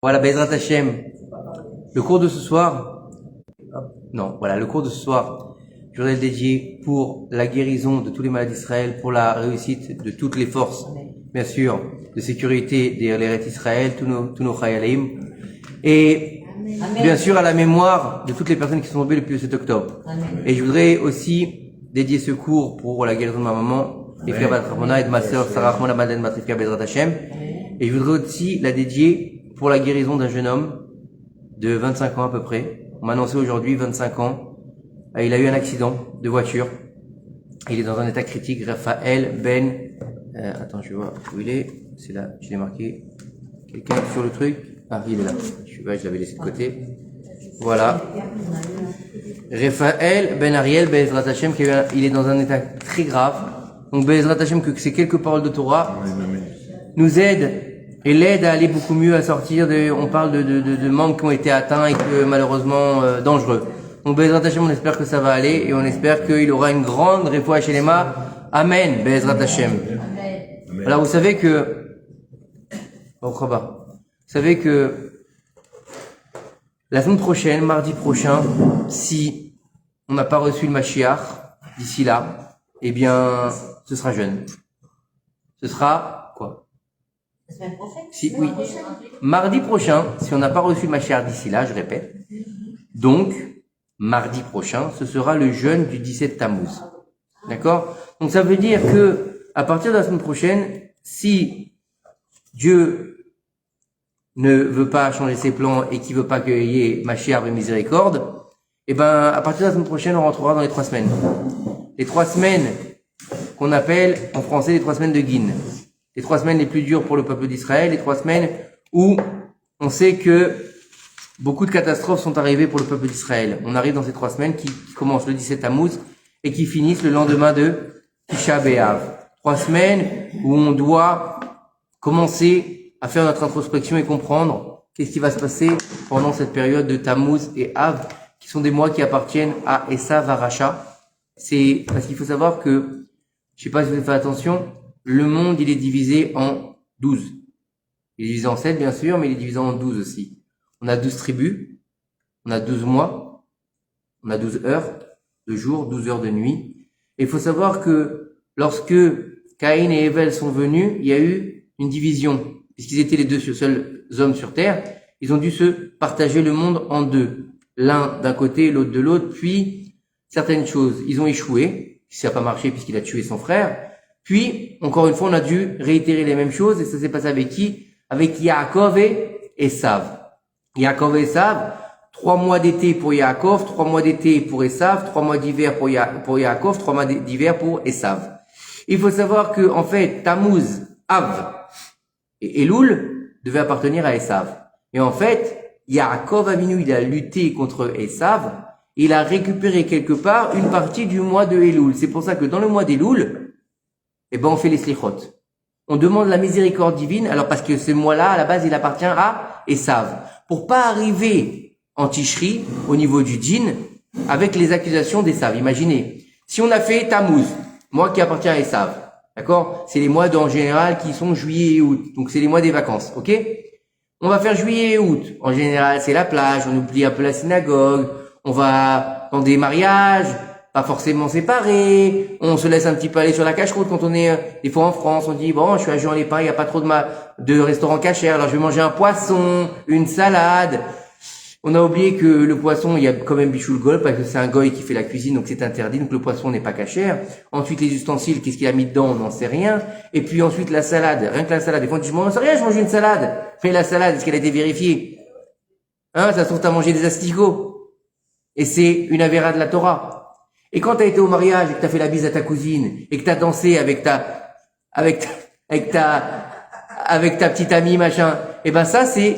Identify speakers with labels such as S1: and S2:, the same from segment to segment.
S1: Voilà, Bezrat Hashem. Le cours de ce soir, le cours de ce soir, je voudrais le dédier pour la guérison de tous les malades d'Israël, pour la réussite de toutes les forces, bien sûr, de sécurité des Eretz Israël, tous nos Chayalim, et bien sûr à la mémoire de toutes les personnes qui sont tombées depuis le 7 octobre. Et je voudrais aussi dédier ce cours pour la guérison de ma maman, Rivka Bat Ramona, et de ma sœur Sarah Ramona Madeleine Bat Rivka Bezrat Hashem. Et je voudrais aussi la dédier pour la guérison d'un jeune homme de 25 ans à peu près. On m'a annoncé aujourd'hui 25 ans. Il a eu un accident de voiture. Il est dans un état critique. Raphaël Ben... attends, je vois où il est. C'est là, je l'ai marqué. Quelqu'un sur le truc. Ah, il est là. Je l'avais laissé de côté. Voilà. Raphaël Ben Ariel Bezrat Hashem, il est dans un état très grave. Donc Bezrat Hashem, que ces quelques paroles de Torah nous aident et l'aide à aller beaucoup mieux, à sortir on parle de membres qui ont été atteints et que malheureusement dangereux. Donc Bezrat Hashem, on espère que ça va aller et on espère qu'il aura une grande réfoua chez les mains. Amen, Bezrat Hashem. Alors vous savez que la semaine prochaine, mardi prochain, si on n'a pas reçu le Mashiach d'ici là, eh bien, ce sera jeune. Ce sera quoi?
S2: La semaine prochaine?
S1: Oui. Mardi prochain, si on n'a pas reçu le Mashiach d'ici là, je répète. Donc, mardi prochain, ce sera le jeûne du 17 Tammuz. D'accord? Donc ça veut dire que, à partir de la semaine prochaine, si Dieu ne veut pas changer ses plans et qu'il veut pas qu'il y ait Mashiach et miséricorde, eh ben, à partir de la semaine prochaine, on rentrera dans les 3 semaines. Les 3 semaines qu'on appelle, en français, les 3 semaines de Guin. Les 3 semaines les plus dures pour le peuple d'Israël, les 3 semaines où on sait que beaucoup de catastrophes sont arrivées pour le peuple d'Israël. On arrive dans ces 3 semaines qui commencent le 17 Tammuz et qui finissent le lendemain de Tisha B'Av. 3 semaines où on doit commencer à faire notre introspection et comprendre qu'est-ce qui va se passer pendant cette période de Tammuz et Av, qui sont des mois qui appartiennent à Esav Aracha. C'est parce qu'il faut savoir que, je sais pas si vous avez fait attention, le monde, il est divisé en 12. Il est divisé en 7, bien sûr, mais il est divisé en 12 aussi. On a 12 tribus, on a 12 mois, on a 12 heures de jour, 12 heures de nuit. Et il faut savoir que lorsque Caïn et Èvel sont venus, il y a eu une division. Puisqu'ils étaient les deux seuls hommes sur terre, ils ont dû se partager le monde en deux. L'un d'un côté, l'autre de l'autre, puis certaines choses, ils ont échoué, ça n'a pas marché puisqu'il a tué son frère. Puis, encore une fois, on a dû réitérer les mêmes choses, et ça s'est passé avec qui? Avec Yaakov et Esav. Yaakov et Esav, 3 mois d'été pour Yaakov, 3 mois d'été pour Esav, 3 mois d'hiver pour Yaakov, 3 mois d'hiver pour Esav. Il faut savoir que, en fait, Tammuz, Av et Elul devaient appartenir à Esav. Et en fait, Yaakov Avinu, il a lutté contre Esav, il a récupéré quelque part une partie du mois de Elul. C'est pour ça que dans le mois d'Elul, on fait les slichot. On demande la miséricorde divine, alors parce que ce mois-là, à la base, il appartient à Esav. Pour pas arriver en Tishri, au niveau du djinn, avec les accusations d'Esav. Imaginez, si on a fait Tammuz, mois qui appartient à Esav, d'accord? C'est les mois en général qui sont juillet et août. Donc c'est les mois des vacances, ok? On va faire juillet et août. En général, c'est la plage, on oublie un peu la synagogue, on va dans des mariages, pas forcément séparés, on se laisse un petit peu aller sur la cache-route quand on est, des fois en France, on dit, bon, je suis à Jean-Lépin, il n'y a pas trop de restaurants cachers, alors je vais manger un poisson, une salade. On a oublié que le poisson, il y a quand même bichoul gol, parce que c'est un goy qui fait la cuisine, donc c'est interdit, donc le poisson n'est pas cachère. Ensuite, les ustensiles, qu'est-ce qu'il a mis dedans, on n'en sait rien. Et puis ensuite, la salade, rien que la salade. Des fois, on dit, je m'en sais rien, je mange une salade. Mais la salade, est-ce qu'elle a été vérifiée? Ça se trouve, t'as mangé des asticots. Et c'est une avéra de la Torah. Et quand t'as été au mariage, et que t'as fait la bise à ta cousine, et que t'as dansé avec ta petite amie, machin, ça, c'est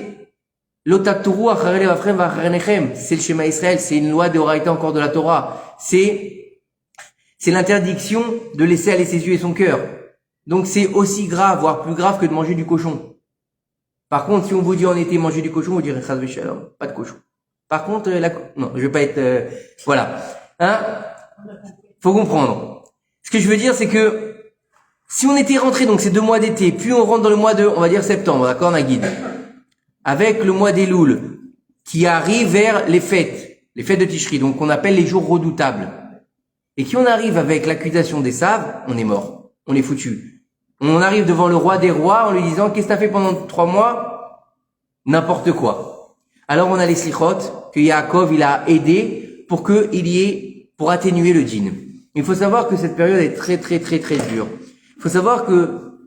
S1: l'otaturu acharele vafrem vacharnechem. C'est le schéma Israël, c'est une loi de Horaïta encore de la Torah. C'est l'interdiction de laisser aller ses yeux et son cœur. Donc c'est aussi grave, voire plus grave que de manger du cochon. Par contre, si on vous dit en été manger du cochon, vous direz chas v'shalom, pas de cochon. Par contre, non, je vais pas être, voilà. Faut comprendre. Ce que je veux dire, c'est que si on était rentré, donc ces 2 mois d'été, puis on rentre dans le mois de, on va dire septembre, d'accord, Naguide. avec le mois d'Elul, qui arrive vers les fêtes de Tishri, donc qu'on appelle les jours redoutables, et qui on arrive avec l'accusation des Saves, on est mort, on est foutu. On arrive devant le roi des rois en lui disant, qu'est-ce que t'as fait pendant 3 mois? N'importe quoi. Alors on a les slichot, que Yaakov, il a aidé pour pour atténuer le djinn. Il faut savoir que cette période est très dure. Il faut savoir que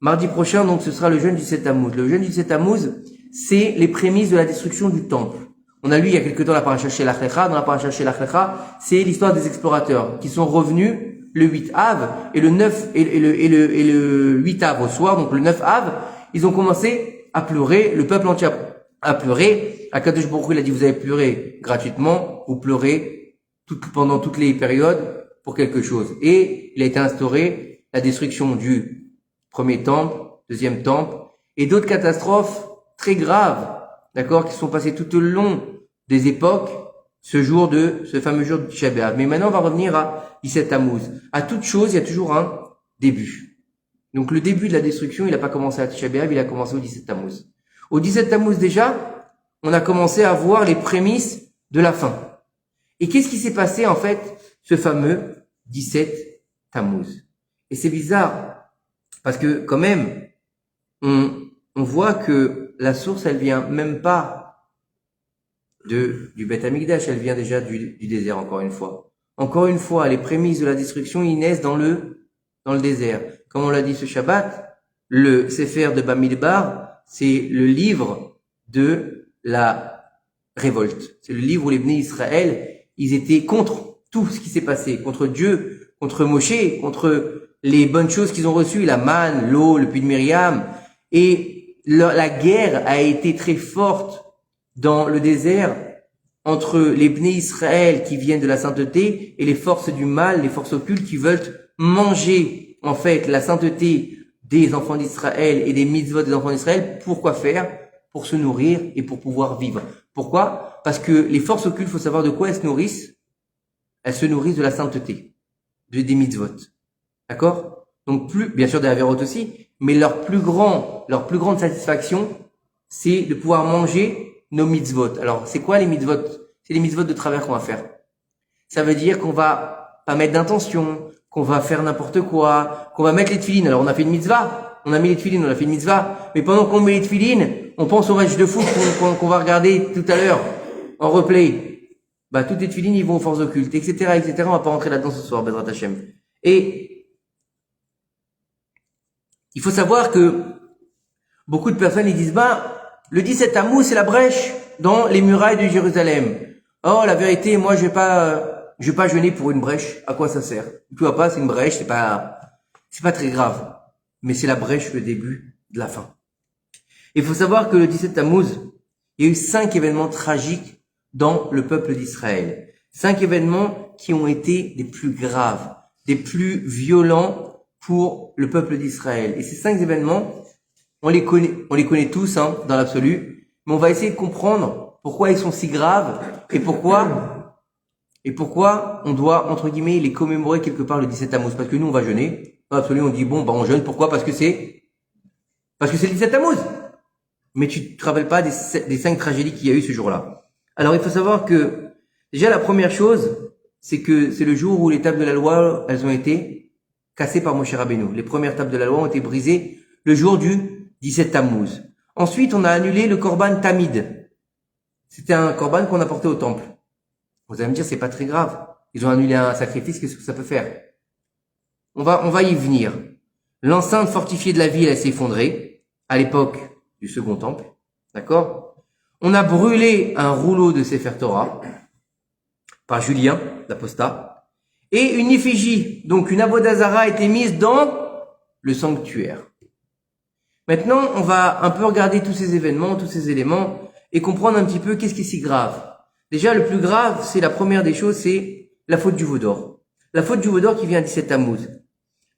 S1: mardi prochain, donc, ce sera le jeûne du 7 Tammuz. Le jeûne du 7 Tammuz, c'est les prémices de la destruction du temple. On a lu il y a quelque temps la paracha Shelach Lecha. Dans la paracha Shelach Lecha, c'est l'histoire des explorateurs qui sont revenus le 8 Av et le 9 et le 8 Av au soir, donc le 9 Av, ils ont commencé à pleurer, le peuple entier a pleuré. Akadosh Baruch Hu, il a dit, vous avez pleuré gratuitement, vous pleurez pendant toutes les périodes pour quelque chose. Et il a été instauré la destruction du premier temple, deuxième temple, et d'autres catastrophes très graves, d'accord, qui sont passées tout au long des époques, ce fameux jour de Tisha B'Av. Mais maintenant, on va revenir à 17 Tammuz. À toute chose, il y a toujours un début. Donc, le début de la destruction, il n'a pas commencé à Tisha B'Av, il a commencé au 17 Tammuz. Au 17 Tammuz, déjà, on a commencé à voir les prémices de la fin. Et qu'est-ce qui s'est passé, en fait, ce fameux 17 Tammuz? Et c'est bizarre, parce que, quand même, on voit que la source, elle vient même pas du Beth Amikdash, elle vient déjà du désert, encore une fois. Encore une fois, les prémices de la destruction, ils naissent dans le désert. Comme on l'a dit ce Shabbat, le Sefer de Bamidbar, c'est le livre de la révolte. C'est le livre où les Bnei Israël, ils étaient contre tout ce qui s'est passé, contre Dieu, contre Moshe, contre les bonnes choses qu'ils ont reçues, la manne, l'eau, le puits de Myriam. Et la guerre a été très forte dans le désert entre les Bnei Israël qui viennent de la sainteté et les forces du mal, les forces occultes qui veulent manger, en fait, la sainteté des enfants d'Israël et des mitzvot des enfants d'Israël. Pourquoi faire? Pour se nourrir et pour pouvoir vivre. Pourquoi? Parce que les forces occultes, il faut savoir de quoi elles se nourrissent. Elles se nourrissent de la sainteté, des mitzvot. D'accord? Donc bien sûr des avérotes aussi, mais leur plus grande satisfaction, c'est de pouvoir manger nos mitzvot. Alors, c'est quoi les mitzvot? C'est les mitzvot de travers qu'on va faire. Ça veut dire qu'on va pas mettre d'intention, qu'on va faire n'importe quoi, qu'on va mettre les tefilines. Alors, on a fait une mitzvah, on a mis les tefilines, on a fait une mitzvah, mais pendant qu'on met les tefilines, on pense au match de foot qu'on va regarder tout à l'heure, en replay. Bah, toutes les tefilines, ils vont aux forces occultes, etc., etc. On va pas rentrer là-dedans ce soir, Bezrat Hashem. Et il faut savoir que beaucoup de personnes, ils disent, le 17 Tammuz, c'est la brèche dans les murailles de Jérusalem. Oh, la vérité, moi, je vais pas jeûner pour une brèche. À quoi ça sert? Tu vois pas, c'est une brèche, c'est pas très grave. Mais c'est la brèche, le début de la fin. Il faut savoir que le 17 Tammuz, il y a eu 5 événements tragiques dans le peuple d'Israël. 5 événements qui ont été des plus graves, des plus violents pour le peuple d'Israël. Et ces 5 événements, on les connaît tous, dans l'absolu, mais on va essayer de comprendre pourquoi ils sont si graves et pourquoi on doit, entre guillemets, les commémorer quelque part le 17 Tammuz. Parce que nous, on va jeûner. Dans l'absolu, on dit, on jeûne. Pourquoi? Parce que c'est le 17 Tammuz. Mais tu te rappelles pas des 5 tragédies qu'il y a eu ce jour-là. Alors, il faut savoir que, déjà, la première chose, c'est que c'est le jour où les tables de la loi, elles ont été cassées par Moshe Rabbeinu. Les premières tables de la loi ont été brisées le jour du 17 Tammuz. Ensuite, on a annulé le Korban Tamid. C'était un Korban qu'on apportait au temple. Vous allez me dire, c'est pas très grave. Ils ont annulé un sacrifice, qu'est-ce que ça peut faire? On va y venir. L'enceinte fortifiée de la ville, elle s'est effondrée à l'époque du second temple. D'accord? On a brûlé un rouleau de Sefer Torah par Julien, l'apostat. Et une effigie, donc une Avodazara, a été mise dans le sanctuaire. Maintenant, on va un peu regarder tous ces événements, tous ces éléments, et comprendre un petit peu qu'est-ce qui est si grave. Déjà, le plus grave, c'est la première des choses, c'est la faute du veau d'or. La faute du veau d'or qui vient à 17 Tammuz.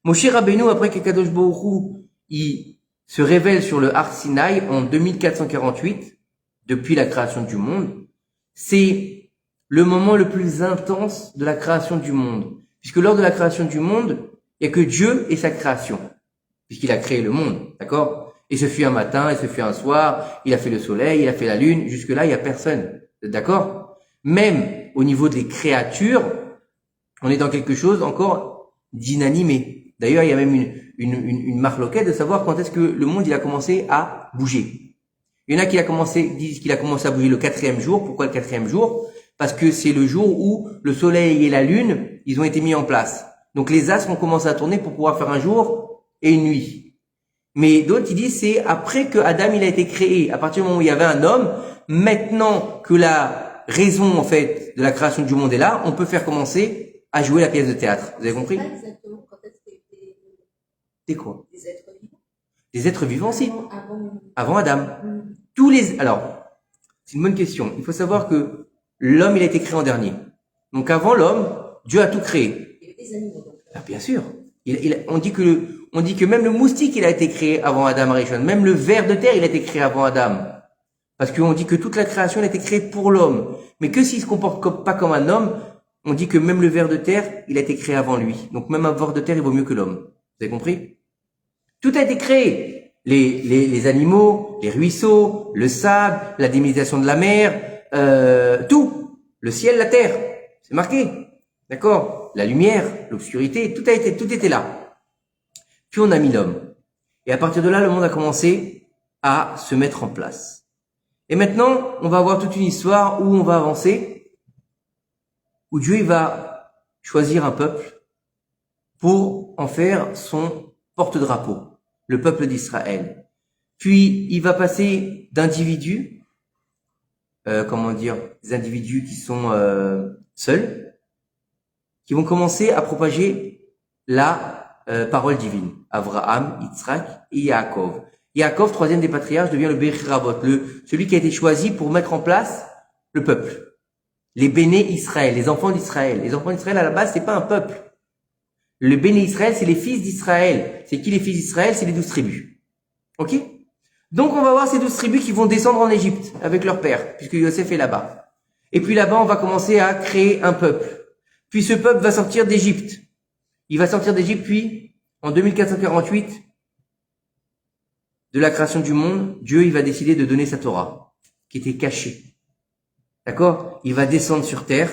S1: Moshe Rabbeinu, après que Kadosh Baruch Hu, il se révèle sur le Har Sinaï en 2448, depuis la création du monde, c'est le moment le plus intense de la création du monde. Puisque lors de la création du monde, il n'y a que Dieu et sa création. Puisqu'il a créé le monde, d'accord? Et ce fut un matin, et ce fut un soir, il a fait le soleil, il a fait la lune, jusque-là, il n'y a personne. Vous êtes d'accord? Même au niveau des créatures, on est dans quelque chose encore d'inanimé. D'ailleurs, il y a même une marloquette de savoir quand est-ce que le monde il a commencé à bouger. Il y en a qui disent qu'il a commencé à bouger le 4e jour. Pourquoi le 4e jour? Parce que c'est le jour où le soleil et la lune, ils ont été mis en place. Donc les astres ont commencé à tourner pour pouvoir faire un jour et une nuit. Mais d'autres, ils disent c'est après que Adam il a été créé. À partir du moment où il y avait un homme, maintenant que la raison en fait de la création du monde est là, on peut faire commencer à jouer la pièce de théâtre. Vous avez compris?
S2: Pas exactement quand est-ce que
S1: C'est quoi?
S2: des êtres vivants.
S1: Des êtres vivants aussi.
S2: Avant
S1: Avant Adam. Alors, c'est une bonne question. Il faut savoir que l'homme il a été créé en dernier. Donc avant l'homme, Dieu a tout créé.
S2: il y avait des animaux. Donc.
S1: Ah, bien sûr. On dit que même le moustique, il a été créé avant Adam Arishon. Même le ver de terre, il a été créé avant Adam. Parce qu'on dit que toute la création a été créée pour l'homme. Mais que s'il se comporte pas comme un homme, on dit que même le ver de terre, il a été créé avant lui. Donc même un ver de terre, il vaut mieux que l'homme. Vous avez compris? Tout a été créé. Les animaux, les ruisseaux, le sable, la déminisation de la mer, tout. Le ciel, la terre. C'est marqué. D'accord? La lumière, l'obscurité, tout était là. Puis on a mis l'homme. Et à partir de là, le monde a commencé à se mettre en place. Et maintenant, on va avoir toute une histoire où on va avancer, où Dieu il va choisir un peuple pour en faire son porte-drapeau, le peuple d'Israël. Puis il va passer d'individus, des individus qui sont seuls, qui vont commencer à propager la parole divine. Abraham, Yitzhak et Yaakov. Yaakov, 3e des patriarches, devient le Bechirabot, celui qui a été choisi pour mettre en place le peuple. Les Béné Israël, les enfants d'Israël. Les enfants d'Israël, à la base, c'est pas un peuple. Le Béné Israël, c'est les fils d'Israël. C'est qui les fils d'Israël? C'est les 12 tribus. Ok? Donc, on va voir ces 12 tribus qui vont descendre en Égypte avec leur père, puisque Yosef est là-bas. Et puis là-bas, on va commencer à créer un peuple. Puis ce peuple va sortir d'Égypte. Il va sortir d'Égypte, puis, en 2448, de la création du monde, Dieu, il va décider de donner sa Torah, qui était cachée. D'accord? Il va descendre sur terre,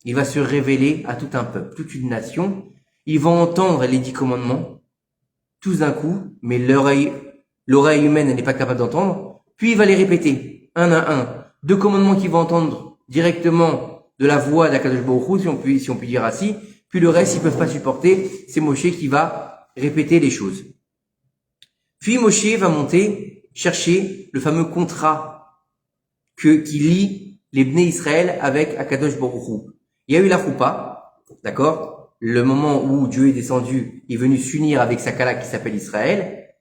S1: il va se révéler à tout un peuple, toute une nation. Ils vont entendre les 10 commandements, tous d'un coup, mais l'oreille humaine n'est pas capable d'entendre. Puis il va les répéter, un à un. 2 commandements qu'ils vont entendre directement de la voix d'Akadosh Baruch Hu, si on peut dire ainsi. Puis le reste, ils peuvent pas supporter. C'est Moshe qui va répéter les choses. Puis Moshe va monter, chercher le fameux contrat qui lie les Bnei Israël avec Akadosh Baruch Hu. Il y a eu la Choupa, d'accord? Le moment où Dieu est descendu, est venu s'unir avec sa Kala qui s'appelle Israël.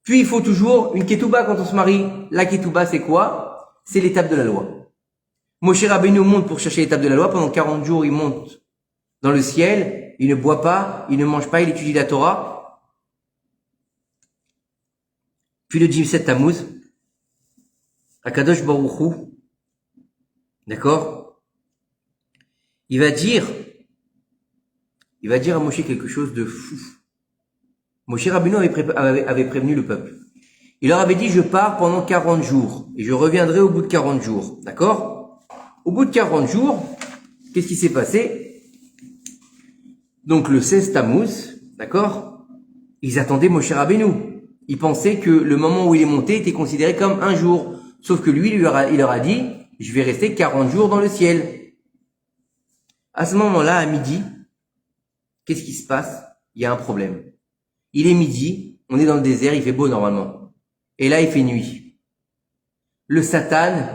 S1: Puis il faut toujours une ketouba quand on se marie. La ketouba, c'est quoi? C'est l'étape de la loi. Moshe Rabbeinu monte pour chercher l'étape de la loi. Pendant 40 jours, il monte dans le ciel. Il ne boit pas, il ne mange pas, il étudie la Torah. Puis le 17 Tammuz, Akadosh Baruch Hu, d'accord? Il va dire à Moshe quelque chose de fou. Moshe Rabbeinu avait prévenu le peuple. Il leur avait dit, je pars pendant 40 jours et je reviendrai au bout de 40 jours. D'accord? Au bout de 40 jours, qu'est-ce qui s'est passé? Donc le 16 Tammuz, d'accord? Ils attendaient Moshe Rabbeinu. Ils pensaient que le moment où il est monté était considéré comme un jour. Sauf que lui, il leur a dit, je vais rester 40 jours dans le ciel. À ce moment-là, à midi, qu'est-ce qui se passe? Il y a un problème. Il est midi, on est dans le désert, il fait beau normalement. Et là, il fait nuit. Le Satan,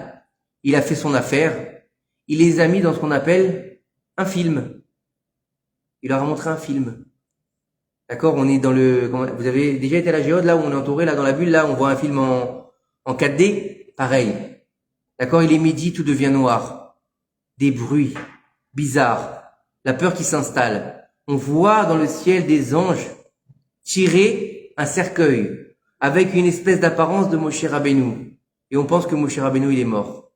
S1: il a fait son affaire. Il les a mis dans ce qu'on appelle un film. Il leur a montré un film. D'accord? On est dans vous avez déjà été à la géode, là où on est entouré, là dans la bulle, là, on voit un film en 4D. Pareil. D'accord? Il est midi, tout devient noir. Des bruits bizarres. La peur qui s'installe. On voit dans le ciel des anges tirer un cercueil avec une espèce d'apparence de Moshe Rabbeinu. Et on pense que Moshe Rabbeinu, il est mort.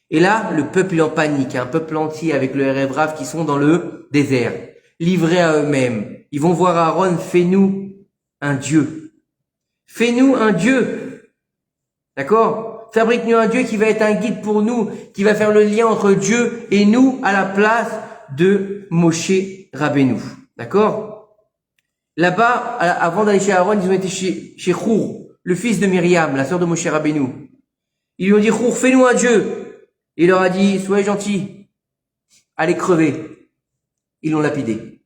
S1: Et là, le peuple est en panique, un peuple entier avec le Erev Rav qui sont dans le désert, livrés à eux-mêmes. Ils vont voir Aaron, fais-nous un Dieu. Fais-nous un Dieu. D'accord? Fabrique-nous un Dieu qui va être un guide pour nous, qui va faire le lien entre Dieu et nous à la place de Moshe Rabbeinu. D'accord? Là-bas, avant d'aller chez Aaron, ils ont été chez Chour, le fils de Myriam, la sœur de Moshe Rabbeinu. Ils lui ont dit, Chour, fais-nous un Dieu. Il leur a dit, soyez gentils, allez crever. Ils l'ont lapidé.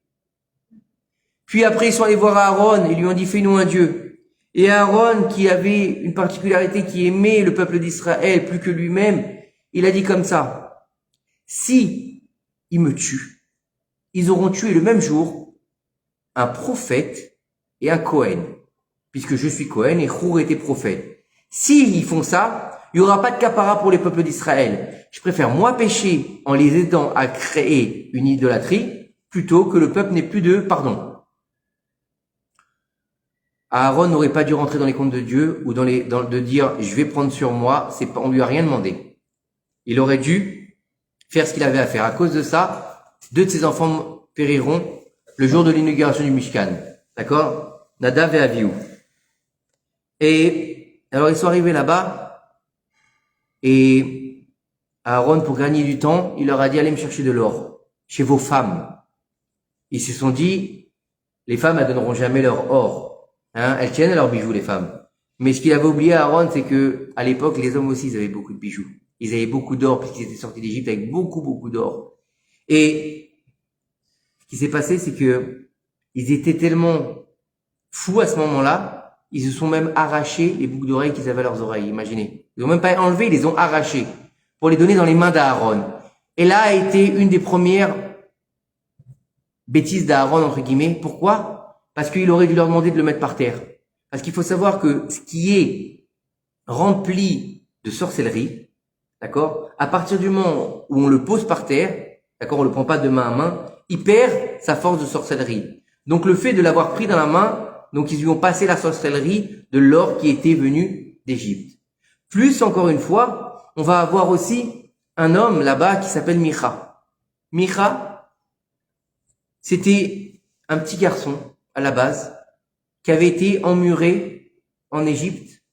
S1: Puis après, ils sont allés voir Aaron et lui ont dit, fais-nous un Dieu. Et Aaron, qui avait une particularité, qui aimait le peuple d'Israël plus que lui-même, il a dit comme ça, si ils me tuent, ils auront tué le même jour un prophète et un Cohen, puisque je suis Cohen et Chour était prophète. S'ils font ça, il n'y aura pas de capara pour les peuples d'Israël. Je préfère moi pécher en les aidant à créer une idolâtrie, plutôt que le peuple n'ait plus de pardon. Aaron n'aurait pas dû rentrer dans les comptes de Dieu ou de dire je vais prendre sur moi, on lui a rien demandé. Il aurait dû faire ce qu'il avait à faire. À cause de ça, 2 de ses enfants périront le jour de l'inauguration du Mishkan. D'accord? Nadav et Avihu. Et alors ils sont arrivés là-bas et Aaron, pour gagner du temps, il leur a dit allez me chercher de l'or chez vos femmes. Ils se sont dit les femmes elles donneront jamais leur or. Hein, elles tiennent à leurs bijoux, les femmes. Mais ce qu'il avait oublié à Aaron, c'est que, à l'époque, les hommes aussi, ils avaient beaucoup de bijoux. Ils avaient beaucoup d'or, puisqu'ils étaient sortis d'Égypte avec beaucoup d'or. Et, ce qui s'est passé, c'est que, ils étaient tellement fous à ce moment-là, ils se sont même arrachés les boucles d'oreilles qu'ils avaient à leurs oreilles, imaginez. Ils ont même pas enlevé, ils les ont arrachés, pour les donner dans les mains d'Aaron. Et là a été une des premières bêtises d'Aaron, entre guillemets. Pourquoi? Parce qu'il aurait dû leur demander de le mettre par terre. Parce qu'il faut savoir que ce qui est rempli de sorcellerie, d'accord, à partir du moment où on le pose par terre, d'accord, on le prend pas de main à main, il perd sa force de sorcellerie. Donc le fait de l'avoir pris dans la main, donc ils lui ont passé la sorcellerie de l'or qui était venu d'Égypte. Plus encore une fois, on va avoir aussi un homme là-bas qui s'appelle Micha. Micha, c'était un petit garçon à la base, qui avait été emmuré en Égypte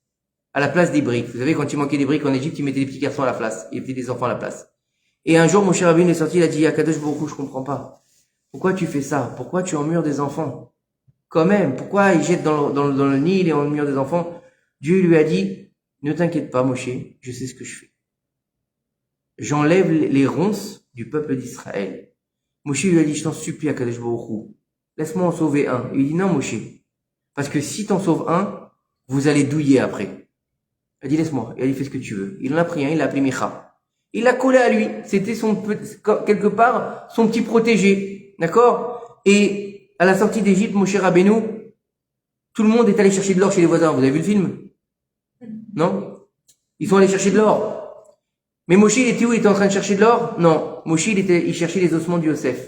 S1: à la place des briques. Vous savez, quand il manquait des briques en Égypte, ils mettaient des petits garçons à la place, ils mettaient des enfants à la place. Et un jour, Moshe Rabbeinu est sorti, il a dit, Akadosh Baruch Hu, je comprends pas. Pourquoi tu fais ça? Pourquoi tu emmures des enfants? Quand même, pourquoi ils jettent dans le Nil et emmurent des enfants? Dieu lui a dit, ne t'inquiète pas, Moshe, je sais ce que je fais. J'enlève les ronces du peuple d'Israël. Moshe lui a dit, je t'en supplie, Akadosh Baruch Hu, laisse-moi en sauver un. Il dit non, Moshe. Parce que si t'en sauves un, vous allez douiller après. Il a dit laisse-moi. Il a dit fais ce que tu veux. Il en a pris un, il l'a appelé Micha. Il l'a collé à lui. C'était quelque part, son petit protégé. D'accord? Et à la sortie d'Égypte, Moshe Rabbeinu, tout le monde est allé chercher de l'or chez les voisins. Vous avez vu le film? Non? Ils sont allés chercher de l'or. Mais Moshe, il était où? Il était en train de chercher de l'or? Non. Moshe, il cherchait les ossements de Yosef.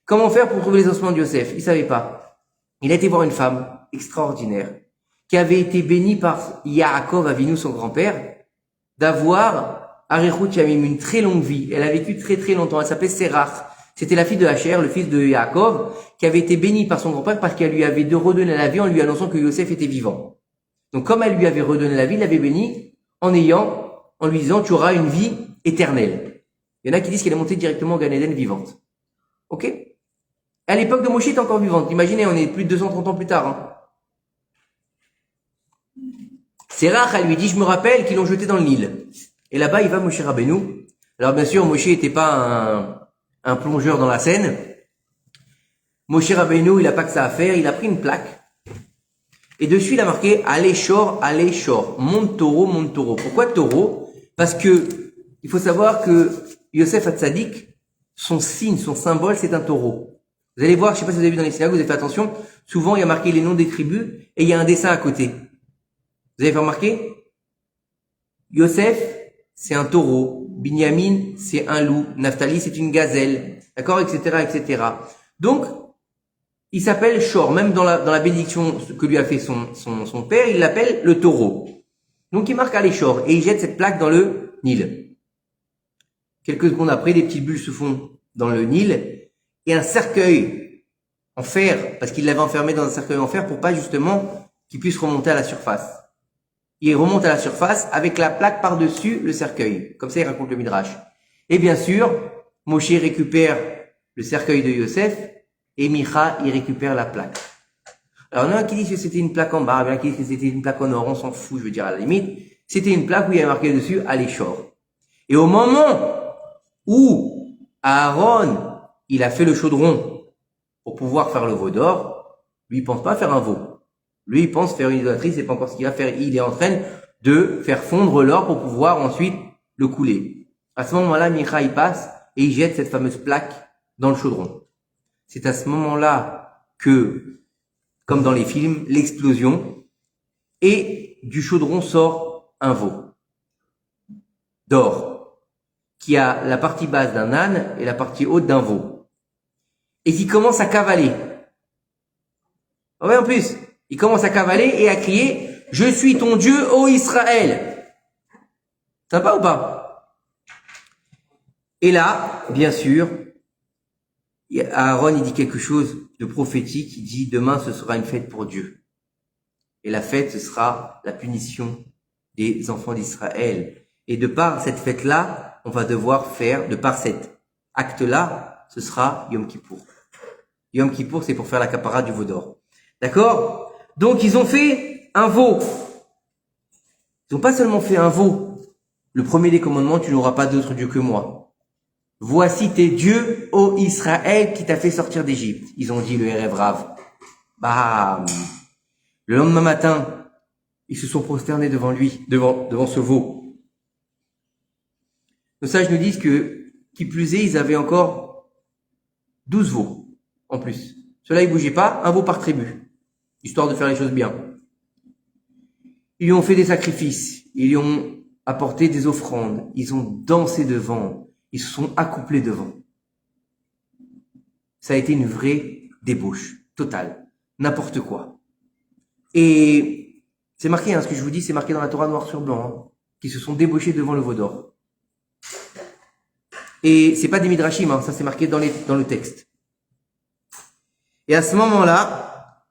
S1: Comment faire pour trouver les ossements de Yosef? Il savait pas. Il a été voir une femme extraordinaire qui avait été bénie par Yaakov Avinu, son grand-père, d'avoir Arichut Yamim, une très longue vie. Elle a vécu très longtemps. Elle s'appelait Serach. C'était la fille de Hacher, le fils de Yaakov, qui avait été bénie par son grand-père parce qu'elle lui avait redonné la vie en lui annonçant que Yosef était vivant. Donc comme elle lui avait redonné la vie, il l'avait bénie en lui disant tu auras une vie éternelle. Il y en a qui disent qu'elle est montée directement au Gan Eden vivante. Ok? À l'époque de Moshe, elle est encore vivante. Imaginez, on est plus de 230 ans plus tard. Hein. Serach, elle lui dit, je me rappelle qu'ils l'ont jeté dans le Nil. Et là-bas, il va Moshe Rabbeinu. Alors bien sûr, Moshe n'était pas un plongeur dans la Seine. Moshe Rabbeinu, il n'a pas que ça à faire. Il a pris une plaque. Et dessus, il a marqué, allez shor, monte taureau. Pourquoi taureau? Parce que, il faut savoir que Yosef Hatzadik, son signe, son symbole, c'est un taureau. Vous allez voir, je sais pas si vous avez vu dans les synagogues, vous avez fait attention, souvent il y a marqué les noms des tribus et il y a un dessin à côté. Vous avez fait remarquer? Yosef, c'est un taureau. Binyamin, c'est un loup. Naphtali, c'est une gazelle. D'accord, etc. Donc, il s'appelle Shor. Même dans la bénédiction que lui a fait son père, il l'appelle le taureau. Donc, il marque allez Shor et il jette cette plaque dans le Nil. Quelques secondes après, des petites bulles se font dans le Nil. Et un cercueil en fer, parce qu'il l'avait enfermé dans un cercueil en fer pour pas justement qui puisse remonter à la surface. Il remonte à la surface avec la plaque par-dessus le cercueil. Comme ça, il raconte le Midrash. Et bien sûr, Moshe récupère le cercueil de Yosef et Micha, il récupère la plaque. Alors, il y en a qui disent que c'était une plaque en bas, il y en a qui disent que c'était une plaque en or, on s'en fout, je veux dire, à la limite. C'était une plaque où il y avait marqué dessus Aléchor. Et au moment où Aaron, il a fait le chaudron pour pouvoir faire le veau d'or, lui, il pense pas faire un veau. Lui, il pense faire une idolâtrie, c'est pas encore ce qu'il va faire. Il est en train de faire fondre l'or pour pouvoir ensuite le couler. À ce moment-là, Micha, il passe et il jette cette fameuse plaque dans le chaudron. C'est à ce moment-là que, comme dans les films, l'explosion, et du chaudron sort un veau d'or, qui a la partie basse d'un âne et la partie haute d'un veau, et qui commence à cavaler. Ah ouais, en plus, il commence à cavaler et à crier « Je suis ton Dieu, ô Israël !» Sympa ou pas? Et là, bien sûr, Aaron, il dit quelque chose de prophétique. Il dit « Demain, ce sera une fête pour Dieu. » Et la fête, ce sera la punition des enfants d'Israël. Et de par cette fête-là, on va devoir faire, de par cet acte-là, ce sera Yom Kippour. Yom Kippour, c'est pour faire la capara du veau d'or. D'accord? Donc, ils ont fait un veau. Ils n'ont pas seulement fait un veau. Le premier des commandements, tu n'auras pas d'autre Dieu que moi. Voici tes dieux, ô Israël, qui t'a fait sortir d'Égypte. Ils ont dit le Erev Rav. Bam! Le lendemain matin, ils se sont prosternés devant lui, devant ce veau. Nos sages nous disent que, qui plus est, ils avaient encore 12 veaux, en plus. Ceux-là, ils bougeaient pas, un veau par tribu, histoire de faire les choses bien. Ils lui ont fait des sacrifices, ils lui ont apporté des offrandes, ils ont dansé devant, ils se sont accouplés devant. Ça a été une vraie débauche, totale, n'importe quoi. Et c'est marqué, ce que je vous dis, c'est marqué dans la Torah noir sur blanc, qui se sont débauchés devant le veau d'or. Et c'est pas des midrashim, ça c'est marqué dans le texte. Et à ce moment-là,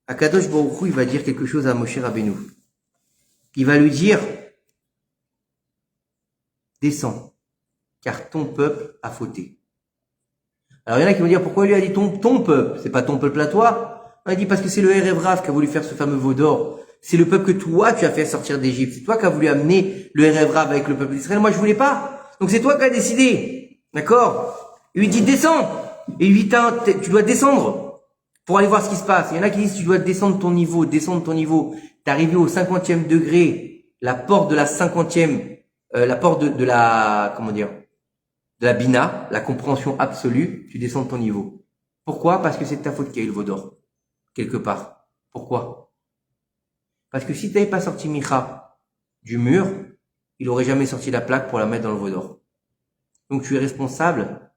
S1: Akadosh Baruch Hu, il va dire quelque chose à Moshe Rabbeinu. Il va lui dire, descends, car ton peuple a fauté. Alors il y en a qui vont dire, pourquoi il lui a dit ton peuple? C'est pas ton peuple à toi? On a dit parce que c'est le Erev Rav qui a voulu faire ce fameux veau d'or. C'est le peuple que toi tu as fait sortir d'Égypte. C'est toi qui as voulu amener le Erev Rav avec le peuple d'Israël. Moi je voulais pas. Donc c'est toi qui as décidé. D'accord? Il lui dit descends. Et il lui dit tu dois descendre pour aller voir ce qui se passe. Il y en a qui disent tu dois descendre ton niveau. T'es arrivé au 50e degré. La porte de la 50e, la porte de la, de la Bina, la compréhension absolue, tu descends de ton niveau. Pourquoi? Parce que c'est de ta faute qu'il y a eu le veau d'or. Quelque part. Pourquoi? Parce que si tu n'avais pas sorti Micha du mur, il aurait jamais sorti la plaque pour la mettre dans le veau d'or. Donc tu es responsable,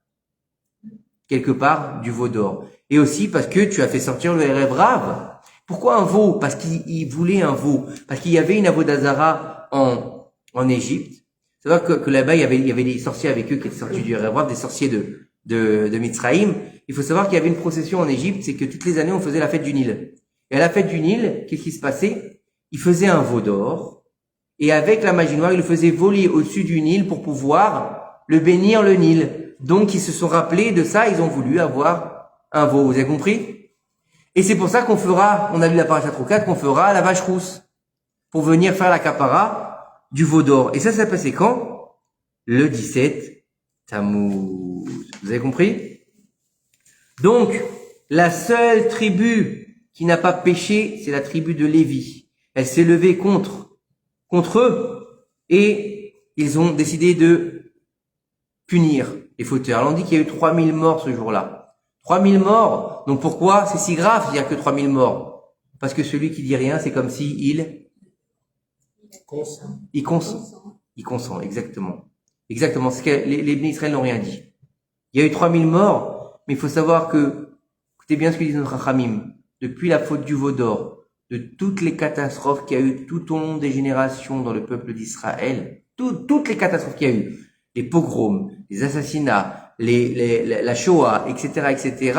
S1: quelque part, du veau d'or. Et aussi parce que tu as fait sortir le Erev Rav. Pourquoi un veau? Parce qu'il voulait un veau. Parce qu'il y avait une avodazara en Égypte. C'est vrai que là-bas, il y avait des sorciers avec eux qui étaient sortis du Erev Rav, des sorciers de Mitzraïm. Il faut savoir qu'il y avait une procession en Égypte, c'est que toutes les années, on faisait la fête du Nil. Et à la fête du Nil, qu'est-ce qui se passait? Ils faisaient un veau d'or, et avec la magie noire, ils le faisaient voler au-dessus du Nil pour pouvoir le bénir le Nil. Donc, ils se sont rappelés de ça, ils ont voulu avoir un veau. Vous avez compris? Et c'est pour ça qu'on fera, on a lu la paracha 4, qu'on fera la vache rousse, pour venir faire la capara du veau d'or. Et ça s'est passé quand? Le 17 Tammuz. Vous avez compris? Donc, la seule tribu qui n'a pas péché, c'est la tribu de Lévi. Elle s'est levée contre eux, et ils ont décidé de punir les fauteurs. Alors on dit qu'il y a eu 3000 morts ce jour-là. 3000 morts. Donc pourquoi c'est si grave s'il n'y a que 3000 morts? Parce que celui qui dit rien, c'est comme si il consent, exactement. Exactement. C'est que les Israël n'ont rien dit. Il y a eu 3000 morts, mais il faut savoir que, écoutez bien ce que disent nos Chachamim, depuis la faute du veau d'or, de toutes les catastrophes qu'il y a eu tout au long des générations dans le peuple d'Israël, toutes les catastrophes qu'il y a eu, les pogroms, les assassinats, la Shoah, etc.,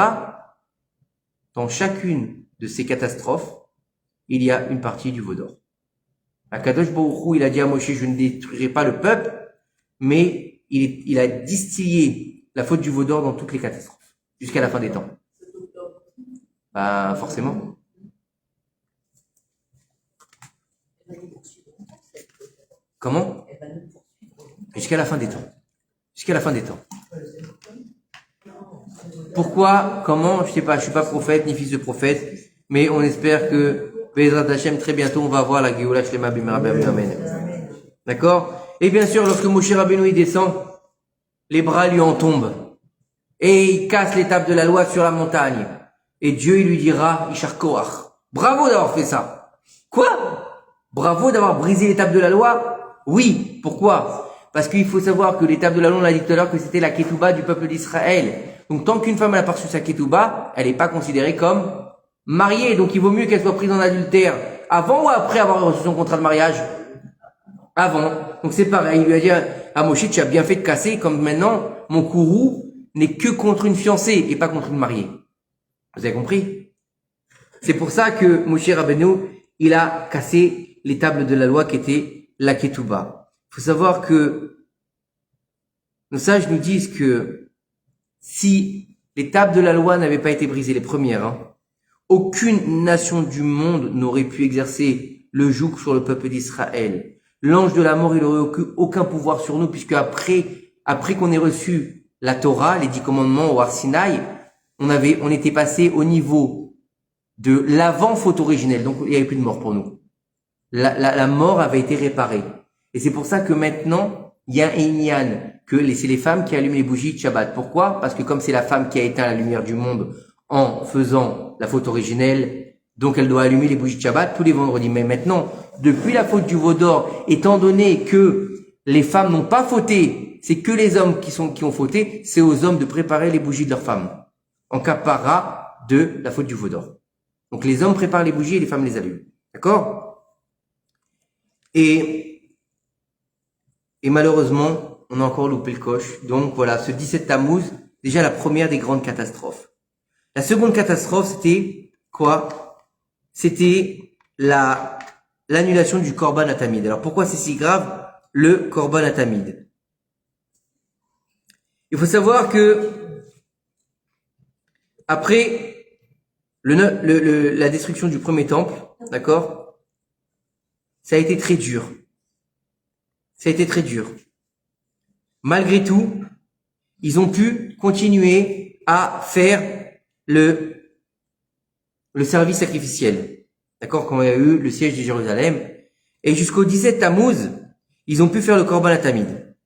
S1: dans chacune de ces catastrophes, il y a une partie du veau d'or. Akadosh Baruch Hu, il a dit à Moshe, je ne détruirai pas le peuple, mais il a distillé la faute du veau d'or dans toutes les catastrophes, jusqu'à la fin des temps. Bah, forcément. Comment? Jusqu'à la fin des temps. Jusqu'à la fin des temps. Pourquoi? Comment? Je sais pas, je suis pas prophète, ni fils de prophète, mais on espère que, Bezrat Hashem, très bientôt, on va voir la Géoula Shlema Bimera Amen. D'accord? Et bien sûr, lorsque Moshe Rabbeinu il descend, les bras lui en tombent. Et il casse l'étape de la loi sur la montagne. Et Dieu, il lui dira, Ishar Koach. Bravo d'avoir fait ça. Quoi? Bravo d'avoir brisé l'étape de la loi? Oui. Pourquoi? Parce qu'il faut savoir que l'étape de la loi, on l'a dit tout à l'heure, que c'était la ketouba du peuple d'Israël. Donc, tant qu'une femme n'a pas reçu sa ketouba, elle n'est pas considérée comme mariée. Donc, il vaut mieux qu'elle soit prise en adultère avant ou après avoir reçu son contrat de mariage? Avant. Donc, c'est pareil. Il lui a dit à Moshe, tu as bien fait de casser, comme maintenant, mon courroux n'est que contre une fiancée et pas contre une mariée. Vous avez compris? C'est pour ça que Moshe Rabbeinu, il a cassé les tables de la loi qui était la ketouba. Il faut savoir que nos sages nous disent que si les tables de la loi n'avaient pas été brisées, les premières, aucune nation du monde n'aurait pu exercer le joug sur le peuple d'Israël. L'ange de la mort, il n'aurait aucun pouvoir sur nous, puisque après qu'on ait reçu la Torah, les 10 commandements au Har Sinaï, on était passé au niveau de l'avant-faute originelle. Donc, il n'y avait plus de mort pour nous. La mort avait été réparée. Et c'est pour ça que maintenant, il y a un Inyan, que c'est les femmes qui allument les bougies de Shabbat. Pourquoi? Parce que comme c'est la femme qui a éteint la lumière du monde en faisant la faute originelle, donc elle doit allumer les bougies de Shabbat tous les vendredis. Mais maintenant, depuis la faute du veau d'or, étant donné que les femmes n'ont pas fauté, c'est que les hommes qui ont fauté, c'est aux hommes de préparer les bougies de leurs femmes. En capara de la faute du veau d'or. Donc les hommes préparent les bougies et les femmes les allument. D'accord? Et malheureusement, on a encore loupé le coche. Donc voilà, ce 17 Tammuz, déjà la première des grandes catastrophes. La seconde catastrophe, c'était quoi? C'était l'annulation du Korban Atamid. Alors pourquoi c'est si grave, le Korban Atamid? Il faut savoir que après la destruction du premier temple, d'accord, ça a été très dur. Ça a été très dur. Malgré tout, ils ont pu continuer à faire le service sacrificiel. D'accord, quand il y a eu le siège de Jérusalem. Et jusqu'au 17 Tammuz, ils ont pu faire le Korban Atamid.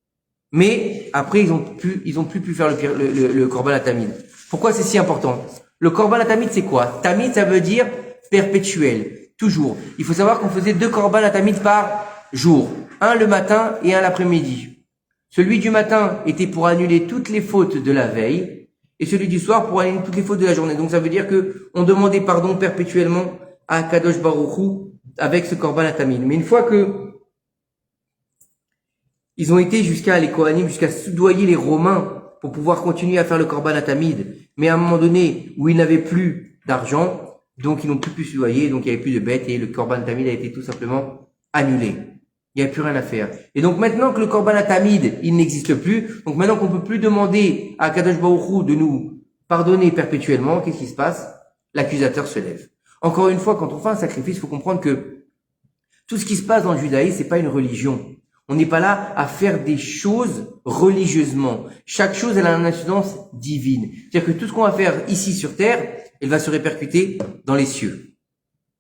S1: Mais après, ils ont plus pu faire le Korban Atamid. Pourquoi c'est si important? Le Korban Atamid, c'est quoi? Tamid, ça veut dire perpétuel, toujours. Il faut savoir qu'on faisait 2 Korban Atamid par jour. Un le matin et un l'après-midi. Celui du matin était pour annuler toutes les fautes de la veille, et celui du soir pour annuler toutes les fautes de la journée. Donc ça veut dire que on demandait pardon perpétuellement à Kadosh Baruch Hu avec ce Korban Atamid. Mais une fois que ils ont été jusqu'à les Kohanim, jusqu'à soudoyer les Romains pour pouvoir continuer à faire le Korban Atamid, mais à un moment donné où ils n'avaient plus d'argent, donc ils n'ont plus pu soudoyer, donc il n'y avait plus de bêtes et le Korban Atamid a été tout simplement annulé. Il n'y a plus rien à faire. Et donc maintenant que le Korban Atamid, il n'existe plus, donc maintenant qu'on peut plus demander à Kadosh Baruch Hu de nous pardonner perpétuellement, qu'est-ce qui se passe? L'accusateur se lève. Encore une fois, quand on fait un sacrifice, il faut comprendre que tout ce qui se passe dans le judaïsme, c'est pas une religion. On n'est pas là à faire des choses religieusement. Chaque chose, elle a une incidence divine. C'est-à-dire que tout ce qu'on va faire ici sur terre, elle va se répercuter dans les cieux.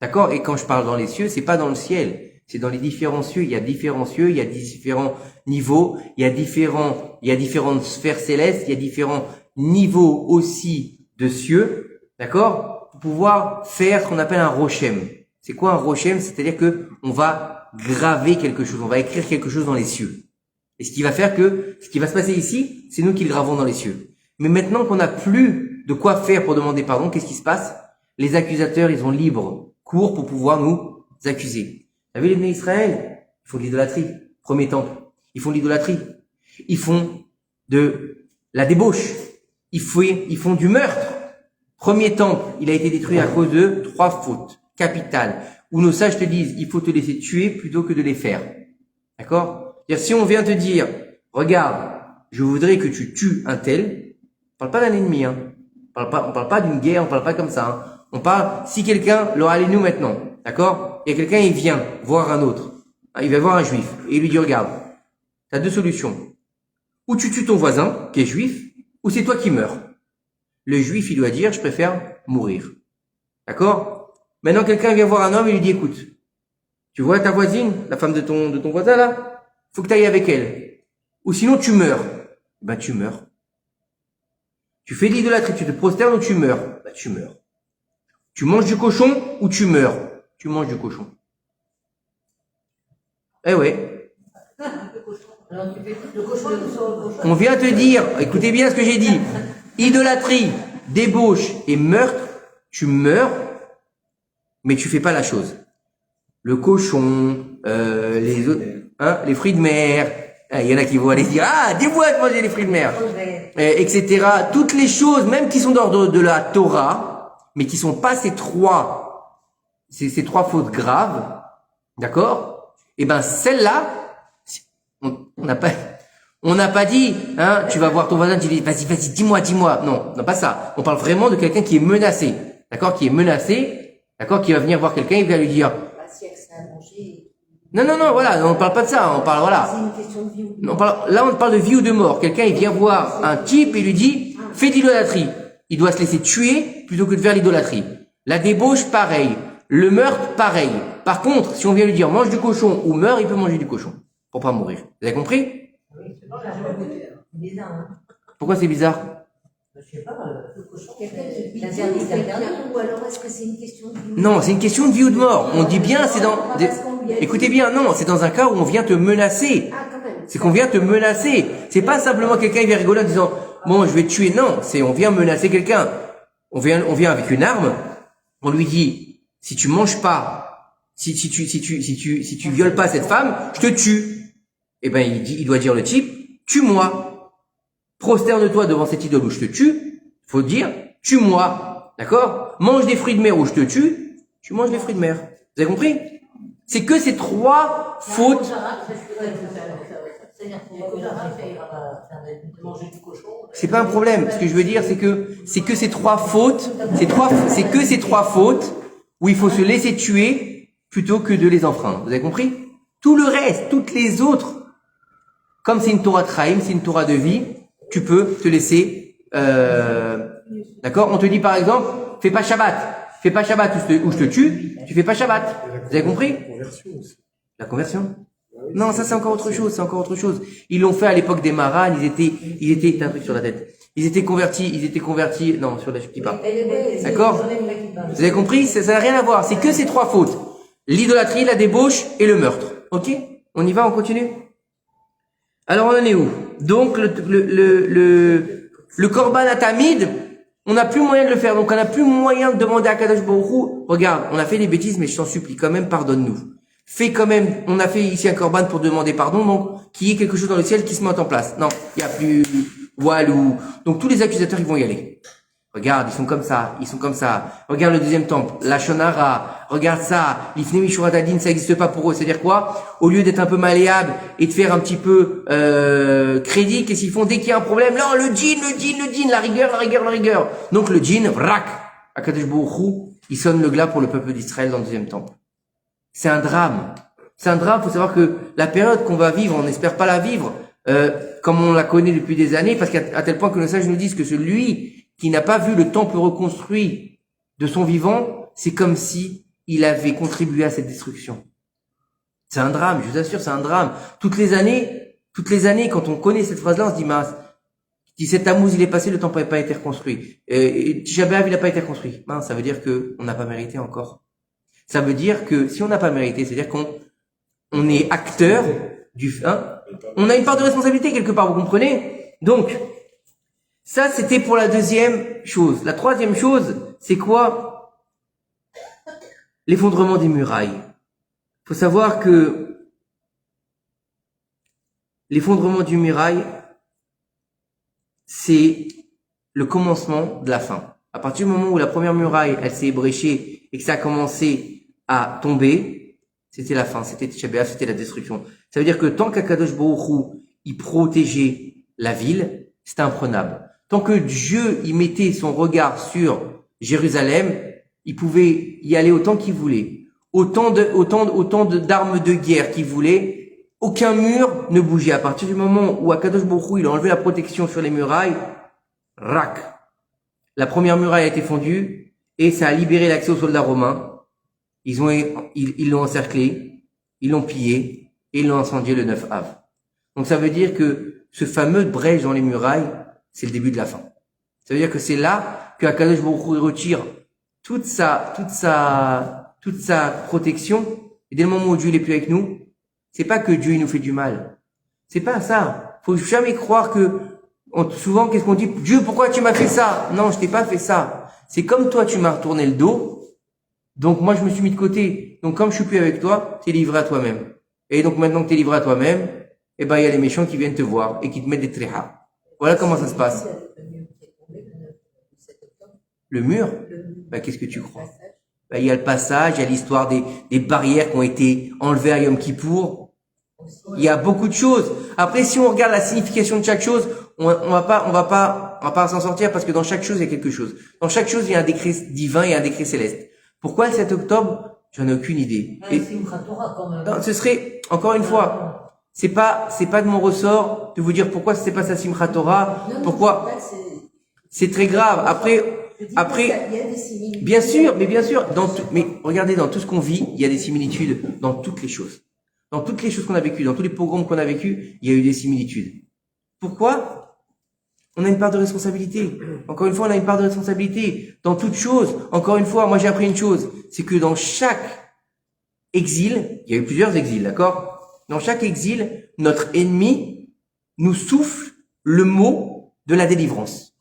S1: D'accord? Et quand je parle dans les cieux, c'est pas dans le ciel. C'est dans les différents cieux. Il y a différents cieux, il y a différents niveaux, il y a différentes sphères célestes, il y a différents niveaux aussi de cieux. D'accord? Pour pouvoir faire ce qu'on appelle un rochem. C'est quoi un rochem? C'est-à-dire que on va graver quelque chose, on va écrire quelque chose dans les cieux. Et ce qui va faire que, ce qui va se passer ici, c'est nous qui le gravons dans les cieux. Mais maintenant qu'on n'a plus de quoi faire pour demander pardon, qu'est-ce qui se passe? Les accusateurs, ils ont libre cours pour pouvoir nous accuser. Vous savez, les Bnei Israël, ils font de l'idolâtrie. Premier temple. Ils font de l'idolâtrie. Ils font de la débauche. Ils font du meurtre. Premier temple, il a été détruit à cause de 3 fautes capitales. où nos sages te disent, il faut te laisser tuer plutôt que de les faire. D'accord? C'est-à-dire, si on vient te dire, regarde, je voudrais que tu tues un tel, on parle pas d'un ennemi, hein. On parle pas d'une guerre, on parle pas comme ça, hein. On parle, si quelqu'un, nous maintenant, d'accord? Il y a quelqu'un, il vient voir un autre. Il va voir un juif, et il lui dit, regarde, t'as deux solutions. Ou tu tues ton voisin, qui est juif, ou c'est toi qui meurs. Le juif, il doit dire, je préfère mourir. D'accord? Maintenant, quelqu'un vient voir un homme et lui dit, écoute, tu vois ta voisine, la femme de ton voisin là? Faut que tu ailles avec elle. Ou sinon, tu meurs. Ben, tu meurs. Tu fais de l'idolâtrie, tu te prosternes ou tu meurs. Ben, tu meurs. Tu manges du cochon ou tu meurs. Tu manges du cochon. Eh ouais.
S2: Alors, tu fais le cochon, le cochon.
S1: On vient te dire, écoutez bien ce que j'ai dit. Idolâtrie, débauche et meurtre, tu meurs, mais tu fais pas la chose. Le cochon, les autres, hein, les fruits de mer. Il y en a qui vont aller dire, ah, dis-moi de manger les fruits de mer, etc. Toutes les choses, même qui sont d'ordre de la Torah, mais qui sont pas ces trois fautes graves, d'accord? Eh ben, celle-là, on n'a pas dit, hein, tu vas voir ton voisin, tu dis, vas-y, dis-moi. Non, pas ça. On parle vraiment de quelqu'un qui est menacé, d'accord? Qui est menacé, d'accord? Qui va venir voir quelqu'un, il va lui dire,
S2: Bah, si avec ça à manger.
S1: non, voilà, on parle pas de ça, on parle, voilà.
S2: C'est une question de vie ou de mort.
S1: Là, on parle de vie ou de mort. Quelqu'un, il vient voir un type et lui dit, fais de l'idolâtrie. Il doit se laisser tuer plutôt que de faire l'idolâtrie. La débauche, pareil. Le meurtre, pareil. Par contre, si on vient lui dire, mange du cochon ou meurs, il peut manger du cochon. Pour pas mourir. Vous avez compris?
S2: Oui, c'est bon, j'ai jamais goûté. C'est bizarre, hein.
S1: Pourquoi c'est bizarre?
S2: Je sais pas, le cochon. Quelqu'un qui l'interdit, ou alors est-ce que c'est une question de vie?
S1: Non, c'est une question de vie ou de mort. On dit bien, c'est dans, écoutez bien, non, c'est dans un cas où on vient te menacer.
S2: Ah, quand même.
S1: C'est qu'on vient te menacer. C'est pas simplement quelqu'un qui vient rigoler en disant, bon, je vais te tuer. Non, c'est, on vient menacer quelqu'un. On vient avec une arme. On lui dit, si tu manges pas, si tu violes pas cette femme, je te tue. Eh ben, il doit dire le type, tue-moi. Prosterne-toi devant cette idole où je te tue. Faut dire, tue-moi. D'accord? Mange des fruits de mer où je te tue. Tu manges des fruits de mer. Vous avez compris? C'est que ces trois fautes.
S2: C'est-à-dire qu'on va manger du cochon.
S1: C'est pas un problème. Ce que je veux dire, c'est que ces trois fautes, c'est que ces trois fautes où il faut se laisser tuer plutôt que de les enfreindre. Vous avez compris? Tout le reste, toutes les autres, comme c'est une Torah de Chaim, c'est une Torah de vie, tu peux te laisser, d'accord? On te dit par exemple, fais pas Shabbat où je te tue, tu fais pas Shabbat. Vous avez compris? La conversion? Non, ça c'est encore autre chose, Ils l'ont fait à l'époque des Maran, ils étaient, t'as un truc sur la tête. Ils étaient convertis, non, sur la kippa. D'accord? Vous avez compris? Ça n'a rien à voir. C'est que ces trois fautes. L'idolâtrie, la débauche et le meurtre. Ok? On y va, on continue? Alors, on en est où? Donc, le korban atamid, on n'a plus moyen de le faire. Donc, on n'a plus moyen de demander à Kadosh Baruch Hu, regarde, on a fait des bêtises, mais je t'en supplie, quand même, pardonne-nous. Fais quand même, on a fait ici un korban pour demander pardon, donc, qu'il y ait quelque chose dans le ciel qui se mette en place. Non, il n'y a plus, walou. Donc, tous les accusateurs, ils vont y aller. Regarde, ils sont comme ça. Regarde le deuxième temple, la Shonara. Regarde ça, l'Ifnei Mishurat Adin, ça n'existe pas pour eux. C'est-à-dire quoi? Au lieu d'être un peu malléable et de faire un petit peu crédit, qu'est-ce qu'ils font dès qu'il y a un problème? Non, le djinn, la rigueur. Donc le djinn, vrac, Akadosh Baruch Hu, il sonne le glas pour le peuple d'Israël dans le deuxième temple. C'est un drame. Faut savoir que la période qu'on va vivre, on n'espère pas la vivre comme on la connaît depuis des années, parce qu'à tel point que nos sages nous disent que celui qui n'a pas vu le temple reconstruit de son vivant, c'est comme si il avait contribué à cette destruction. C'est un drame, je vous assure, c'est un drame. Toutes les années, quand on connaît cette phrase-là, on se dit, mince, cet Tammuz, il est passé, le temple n'a pas été reconstruit. Tisha B'Av, il n'a pas été reconstruit. Mince, ça veut dire que on n'a pas mérité encore. Ça veut dire que si on n'a pas mérité, c'est-à-dire qu'on est acteur on a une part de responsabilité quelque part, vous comprenez? Donc, ça, c'était pour la deuxième chose. La troisième chose, c'est quoi? L'effondrement des murailles. Faut savoir que l'effondrement du muraille, c'est le commencement de la fin. À partir du moment où la première muraille, elle s'est ébréchée et que ça a commencé a tombé, c'était la fin, c'était Tisha B'Av, c'était la destruction. Ça veut dire que tant qu'Akadosh Baruch Hu, il protégeait la ville, c'était imprenable. Tant que Dieu, il mettait son regard sur Jérusalem, il pouvait y aller autant qu'il voulait. Autant d'armes de guerre qu'il voulait. Aucun mur ne bougeait. À partir du moment où Akadosh Baruch Hu, il a enlevé la protection sur les murailles, rac. La première muraille a été fondue et ça a libéré l'accès aux soldats romains. Ils l'ont encerclé, ils l'ont pillé et ils l'ont incendié le 9 Av. Donc ça veut dire que ce fameux brèche dans les murailles, c'est le début de la fin. Ça veut dire que c'est là que Akadosh Baruch Hu retire toute sa protection. Et dès le moment où Dieu n'est plus avec nous, c'est pas que Dieu il nous fait du mal. C'est pas ça. Faut jamais croire que souvent qu'est-ce qu'on dit? Dieu, pourquoi tu m'as fait ça? Non, je t'ai pas fait ça. C'est comme toi, tu m'as retourné le dos. Donc moi, je me suis mis de côté. Donc comme je suis plus avec toi, t'es livré à toi-même. Et donc maintenant que t'es livré à toi-même, eh ben il y a les méchants qui viennent te voir et qui te mettent des tréhas. Voilà comment ça se passe. Le mur? Ben, qu'est-ce que tu crois? Ben, il y a le passage, il y a l'histoire des barrières qui ont été enlevées à Yom Kippour. Il y a beaucoup de choses. Après, si on regarde la signification de chaque chose, on va pas s'en sortir parce que dans chaque chose, il y a quelque chose. Dans chaque chose, il y a un décret divin et un décret céleste. Pourquoi le 7 octobre? J'en ai aucune idée. Non, ce serait, encore une fois, c'est pas de mon ressort de vous dire pourquoi c'est pas ça Simchat Torah, pourquoi. C'est très grave. Après, bien sûr, mais regardez, dans tout ce qu'on vit, il y a des similitudes dans toutes les choses. Dans toutes les choses qu'on a vécues, dans tous les pogroms qu'on a vécus, il y a eu des similitudes. Pourquoi? On a une part de responsabilité. Encore une fois, on a une part de responsabilité. Dans toute chose, encore une fois, moi j'ai appris une chose, c'est que dans chaque exil, il y a eu plusieurs exils, d'accord? Dans chaque exil, notre ennemi nous souffle le mot de la délivrance.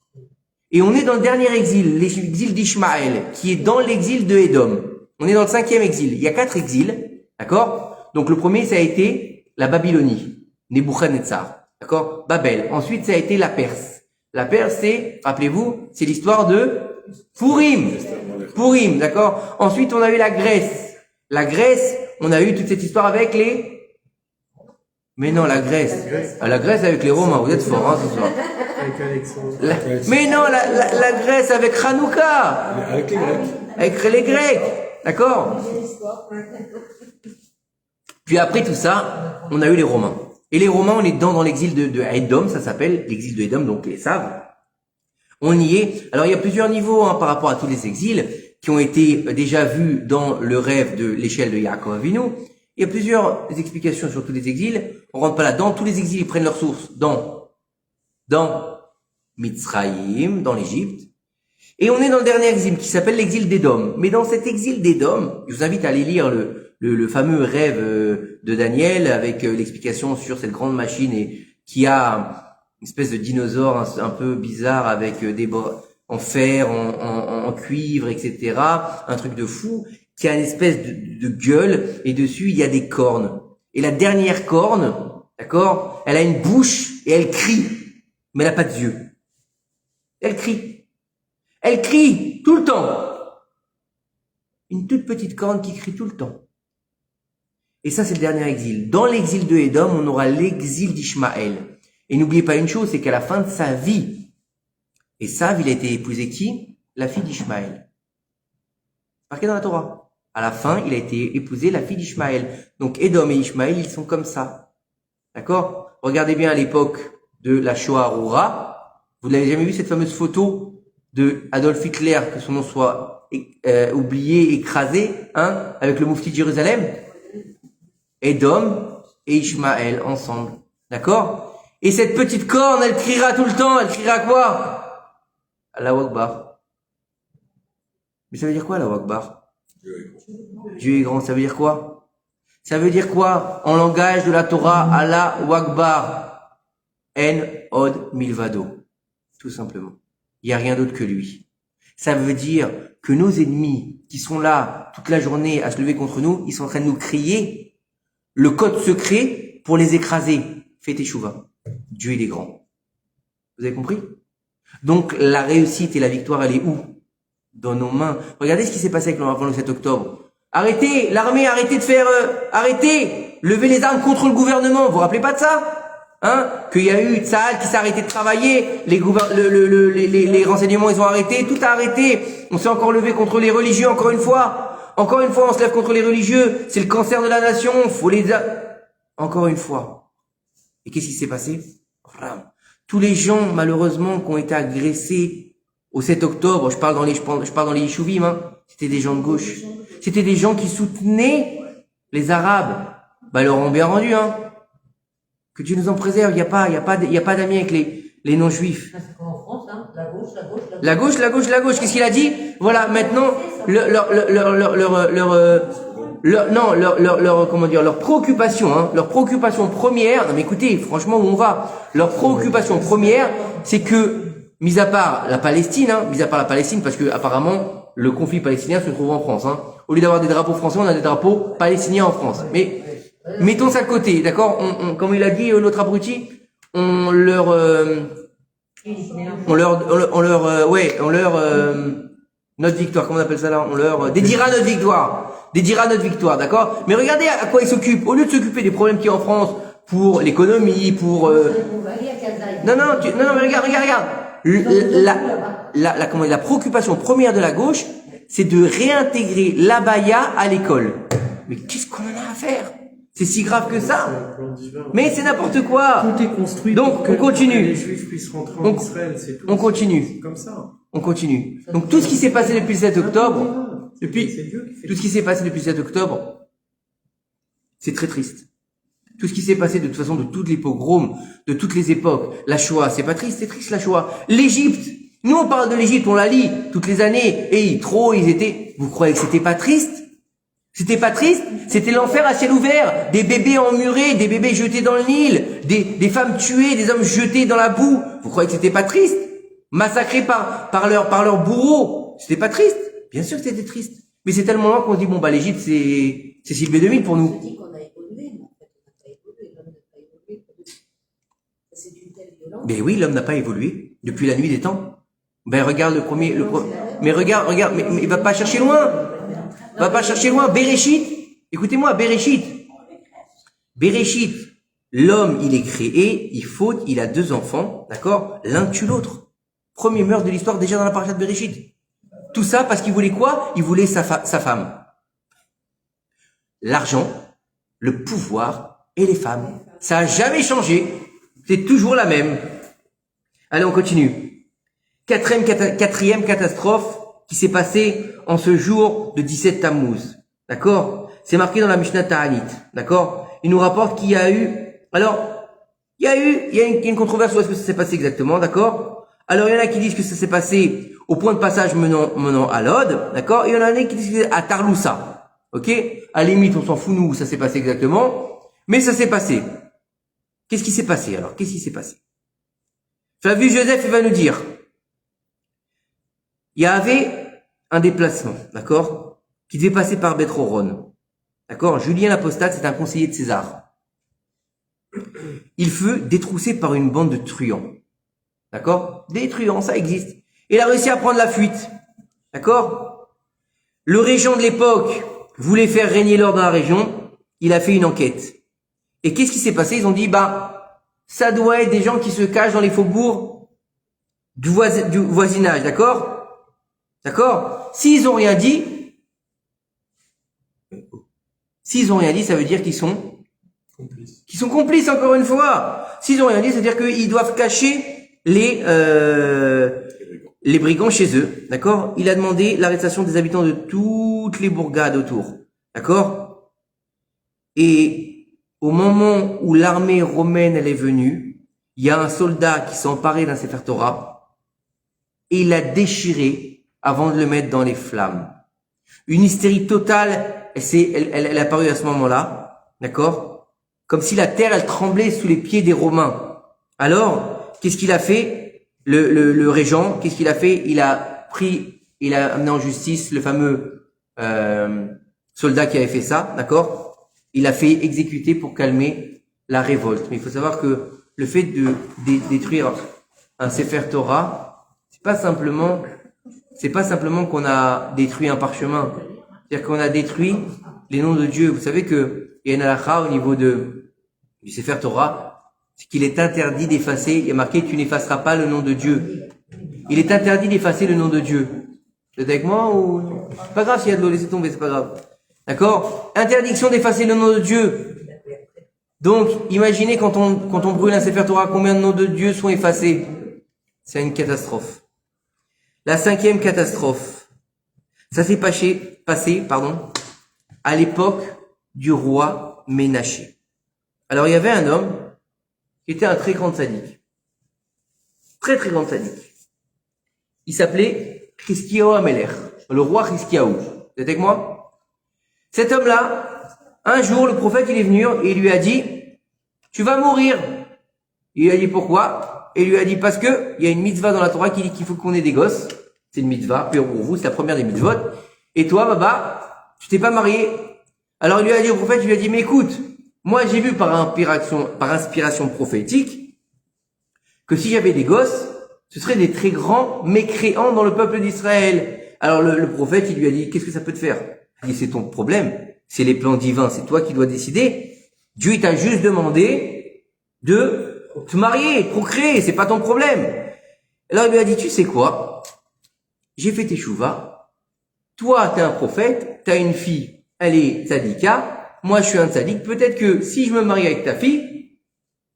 S1: Et on est dans le dernier exil, l'exil d'Ishmaël, qui est dans l'exil de Édom. On est dans le 5e exil. Il y a 4 exils, d'accord? Donc le premier, ça a été la Babylonie, Nebuchadnezzar, d'accord? Babel. Ensuite, ça a été la Perse. La Perse, c'est, rappelez-vous, c'est l'histoire de Purim, d'accord? Ensuite, on a eu la Grèce. La Grèce, on a eu toute cette histoire avec les... Mais non, la Grèce. La Grèce avec les Romains, vous êtes forts, hein, ce soir. Mais non, la Grèce avec Hanouka.
S3: Avec les Grecs.
S1: Avec les Grecs, d'accord? Puis après tout ça, on a eu les Romains. Et les Romains, on est dans l'exil de Édom, ça s'appelle l'exil de Édom, donc les Saves. On y est. Alors il y a plusieurs niveaux par rapport à tous les exils qui ont été déjà vus dans le rêve de l'échelle de Yaakov Avinu. Il y a plusieurs explications sur tous les exils. On rentre pas là-dedans. Tous les exils ils prennent leur source dans Mitzrayim, dans l'Égypte. Et on est dans le dernier exil qui s'appelle l'exil d'Édom. Mais dans cet exil d'Édom, je vous invite à aller lire le fameux rêve de Daniel avec l'explication sur cette grande machine et qui a une espèce de dinosaure un peu bizarre avec des bras en fer, en cuivre, etc. Un truc de fou qui a une espèce de gueule et dessus il y a des cornes. Et la dernière corne, d'accord, elle a une bouche et elle crie, mais elle n'a pas de yeux. Elle crie. Elle crie tout le temps. Une toute petite corne qui crie tout le temps. Et ça, c'est le dernier exil. Dans l'exil de Édom, on aura l'exil d'Ishmaël. Et n'oubliez pas une chose, c'est qu'à la fin de sa vie, et Sav, il a été épousé qui? La fille d'Ishmaël. Marqué dans la Torah. À la fin, il a été épousé la fille d'Ishmaël. Donc Édom et Ishmaël, ils sont comme ça. D'accord? Regardez bien à l'époque de la Shoah Arura. Vous n'avez jamais vu cette fameuse photo de Adolf Hitler, que son nom soit oublié, écrasé, hein, avec le moufti de Jérusalem? Édom et Ishmaël ensemble. D'accord? Et cette petite corne, elle criera tout le temps. Elle criera quoi? Allahu Akbar. Mais ça veut dire quoi, Allahu Akbar? Dieu est grand. Ça veut dire quoi? Ça veut dire quoi? En langage de la Torah, Allahu Akbar. En od milvado. Tout simplement. Il n'y a rien d'autre que lui. Ça veut dire que nos ennemis qui sont là toute la journée à se lever contre nous, ils sont en train de nous crier le code secret pour les écraser. Fais teshuva. Dieu, il est grand. Vous avez compris? Donc, la réussite et la victoire, elle est où? Dans nos mains. Regardez ce qui s'est passé avant le 7 octobre. Arrêtez, l'armée, arrêtez de faire, arrêtez, levez les armes contre le gouvernement. Vous vous rappelez pas de ça? Hein? Qu'il y a eu Tsahal qui s'est arrêté de travailler, les renseignements ils ont arrêté, tout a arrêté. On s'est encore levé contre les religieux, encore une fois. Encore une fois, on se lève contre les religieux. C'est le cancer de la nation, faut encore une fois. Et qu'est-ce qui s'est passé? Tous les gens, malheureusement, qui ont été agressés au 7 octobre, je parle dans les Yishouvim, hein, c'était des gens de gauche. C'était des gens qui soutenaient les Arabes. Bah, ils leur ont bien rendu, hein. Que Dieu nous en préserve. Il y a pas d'amis avec les non-juifs.
S2: C'est comme en France, hein. La gauche.
S1: La gauche. Qu'est-ce qu'il a dit? Voilà, maintenant, leur préoccupation, hein, leur préoccupation première, non mais écoutez, franchement, où on va? Leur préoccupation première, c'est que, mis à part la Palestine, parce que, apparemment, le conflit palestinien se trouve en France, hein. Au lieu d'avoir des drapeaux français, on a des drapeaux palestiniens en France. Mais, mettons ça de côté, d'accord? Comme il a dit, l'autre abruti, notre victoire, comment on appelle ça là? On leur dédiera notre victoire, d'accord? Mais regardez à quoi ils s'occupent. Au lieu de s'occuper des problèmes qu'il y a en France pour l'économie, pour non, mais regarde. La préoccupation première de la gauche, c'est de réintégrer l'abaya à l'école. Mais qu'est-ce qu'on en a à faire? C'est si grave que ça? Mais c'est n'importe quoi.
S3: Tout est construit.
S1: Donc, on continue.
S3: Les Juifs puissent rentrer en Israël, c'est tout.
S1: On continue.
S3: C'est comme ça.
S1: On continue. Donc, tout ce qui s'est passé depuis le 7 octobre, tout ce qui s'est passé depuis le 7 octobre, c'est très triste. Tout ce qui s'est passé de toute façon, de toutes les pogroms, de toutes les époques. La Shoah, c'est pas triste, c'est triste la Shoah. L'Égypte. Nous, on parle de l'Égypte, on la lit toutes les années. Et vous croyez que c'était pas triste? C'était pas triste? C'était l'enfer à ciel ouvert. Des bébés emmurés, des bébés jetés dans le Nil, des femmes tuées, des hommes jetés dans la boue. Vous croyez que c'était pas triste? Massacrés par leurs bourreaux. C'était pas triste? Bien sûr que c'était triste. Mais c'est tellement loin qu'on se dit, bon, bah, l'Égypte, c'est Sylvie 2000 pour nous.
S2: On dit qu'on a évolué, mais en fait, on n'a pas évolué. L'homme n'a pas évolué. C'est une telle violence.
S1: Mais oui, l'homme n'a pas évolué depuis la nuit des temps. Ben, regarde mais regarde, mais va pas chercher loin. Va pas chercher loin. Bereshit. Écoutez-moi, Bereshit. L'homme, il est créé, il faute, il a 2 enfants, d'accord? L'un tue l'autre. Premier meurtre de l'histoire déjà dans la paracha de Bereshit. Tout ça parce qu'il voulait quoi? Il voulait sa femme. L'argent, le pouvoir et les femmes. Ça a jamais changé. C'est toujours la même. Allez, on continue. Quatrième catastrophe qui s'est passée en ce jour de 17 Tammuz. D'accord? C'est marqué dans la Mishnah Ta'anit. D'accord? Il nous rapporte qu'il y a eu, alors, il y a une controverse sur ce que ça s'est passé exactement. D'accord? Alors, il y en a qui disent que ça s'est passé au point de passage menant à Lod. D'accord? Et il y en a qui disent que c'est à Tarloussa. Ok? À la limite, on s'en fout nous où ça s'est passé exactement. Mais ça s'est passé. Qu'est-ce qui s'est passé alors? Qu'est-ce qui s'est passé? Flavius Joseph, il va nous dire. Il y avait un déplacement, d'accord, qui devait passer par Beth-Horon. D'accord? Julien l'Apostate, c'est un conseiller de César. Il fut détroussé par une bande de truands. D'accord? Des truands, ça existe. Et il a réussi à prendre la fuite. D'accord? Le régent de l'époque voulait faire régner l'ordre dans la région. Il a fait une enquête. Et qu'est-ce qui s'est passé? Ils ont dit, ça doit être des gens qui se cachent dans les faubourgs du voisinage, d'accord? D'accord? S'ils ont rien dit, ça veut dire qu'ils sont complices encore une fois. S'ils ont rien dit, ça veut dire qu'ils doivent cacher les brigands chez eux. D'accord? Il a demandé l'arrestation des habitants de toutes les bourgades autour. D'accord? Et au moment où l'armée romaine elle est venue, il y a un soldat qui s'est emparé d'un Sefer Torah et il l'a déchiré avant de le mettre dans les flammes. Une hystérie totale, elle est apparue à ce moment-là, d'accord? Comme si la terre, elle tremblait sous les pieds des Romains. Alors, qu'est-ce qu'il a fait? Le régent, qu'est-ce qu'il a fait? Il a amené en justice le fameux soldat qui avait fait ça, d'accord? Il a fait exécuter pour calmer la révolte. Mais il faut savoir que le fait de détruire un Sefer Torah, c'est pas simplement qu'on a détruit un parchemin. C'est-à-dire qu'on a détruit les noms de Dieu. Vous savez que il y a une halakha au niveau du Sefer Torah, c'est qu'il est interdit d'effacer, il y a marqué tu n'effaceras pas le nom de Dieu. Il est interdit d'effacer le nom de Dieu. Vous êtes avec moi ou c'est pas grave s'il y a de l'eau, laissez tomber, c'est pas grave. D'accord? Interdiction d'effacer le nom de Dieu. Donc, imaginez quand on brûle un Sefer Torah, combien de noms de Dieu sont effacés? C'est une catastrophe. La 5e catastrophe. Ça s'est passé, à l'époque du roi Ménaché. Alors, il y avait un homme qui était un très grand sadique. Très, très grand sadique. Il s'appelait Hiskiyahu Amelech, le roi Hiskiyahu. Vous êtes avec moi? Cet homme-là, un jour, le prophète, il est venu et il lui a dit, tu vas mourir. Il lui a dit pourquoi? Et il lui a dit parce que il y a une mitzvah dans la Torah qui dit qu'il faut qu'on ait des gosses. C'est une mitzvah, puis pour vous, c'est la première des mitzvot. Et toi, Baba, tu t'es pas marié. Alors il lui a dit au prophète, il lui a dit, mais écoute, moi j'ai vu par inspiration prophétique, que si j'avais des gosses, ce seraient des très grands mécréants dans le peuple d'Israël. Alors le prophète, il lui a dit, qu'est-ce que ça peut te faire? Il dit, c'est ton problème, c'est les plans divins, c'est toi qui dois décider. Dieu t'a juste demandé de te marier, procréer, c'est pas ton problème. Alors il lui a dit, tu sais quoi? J'ai fait teshuva. Toi, t'es un prophète, t'as une fille, elle est tzadika, moi je suis un tzadik. Peut-être que si je me marie avec ta fille,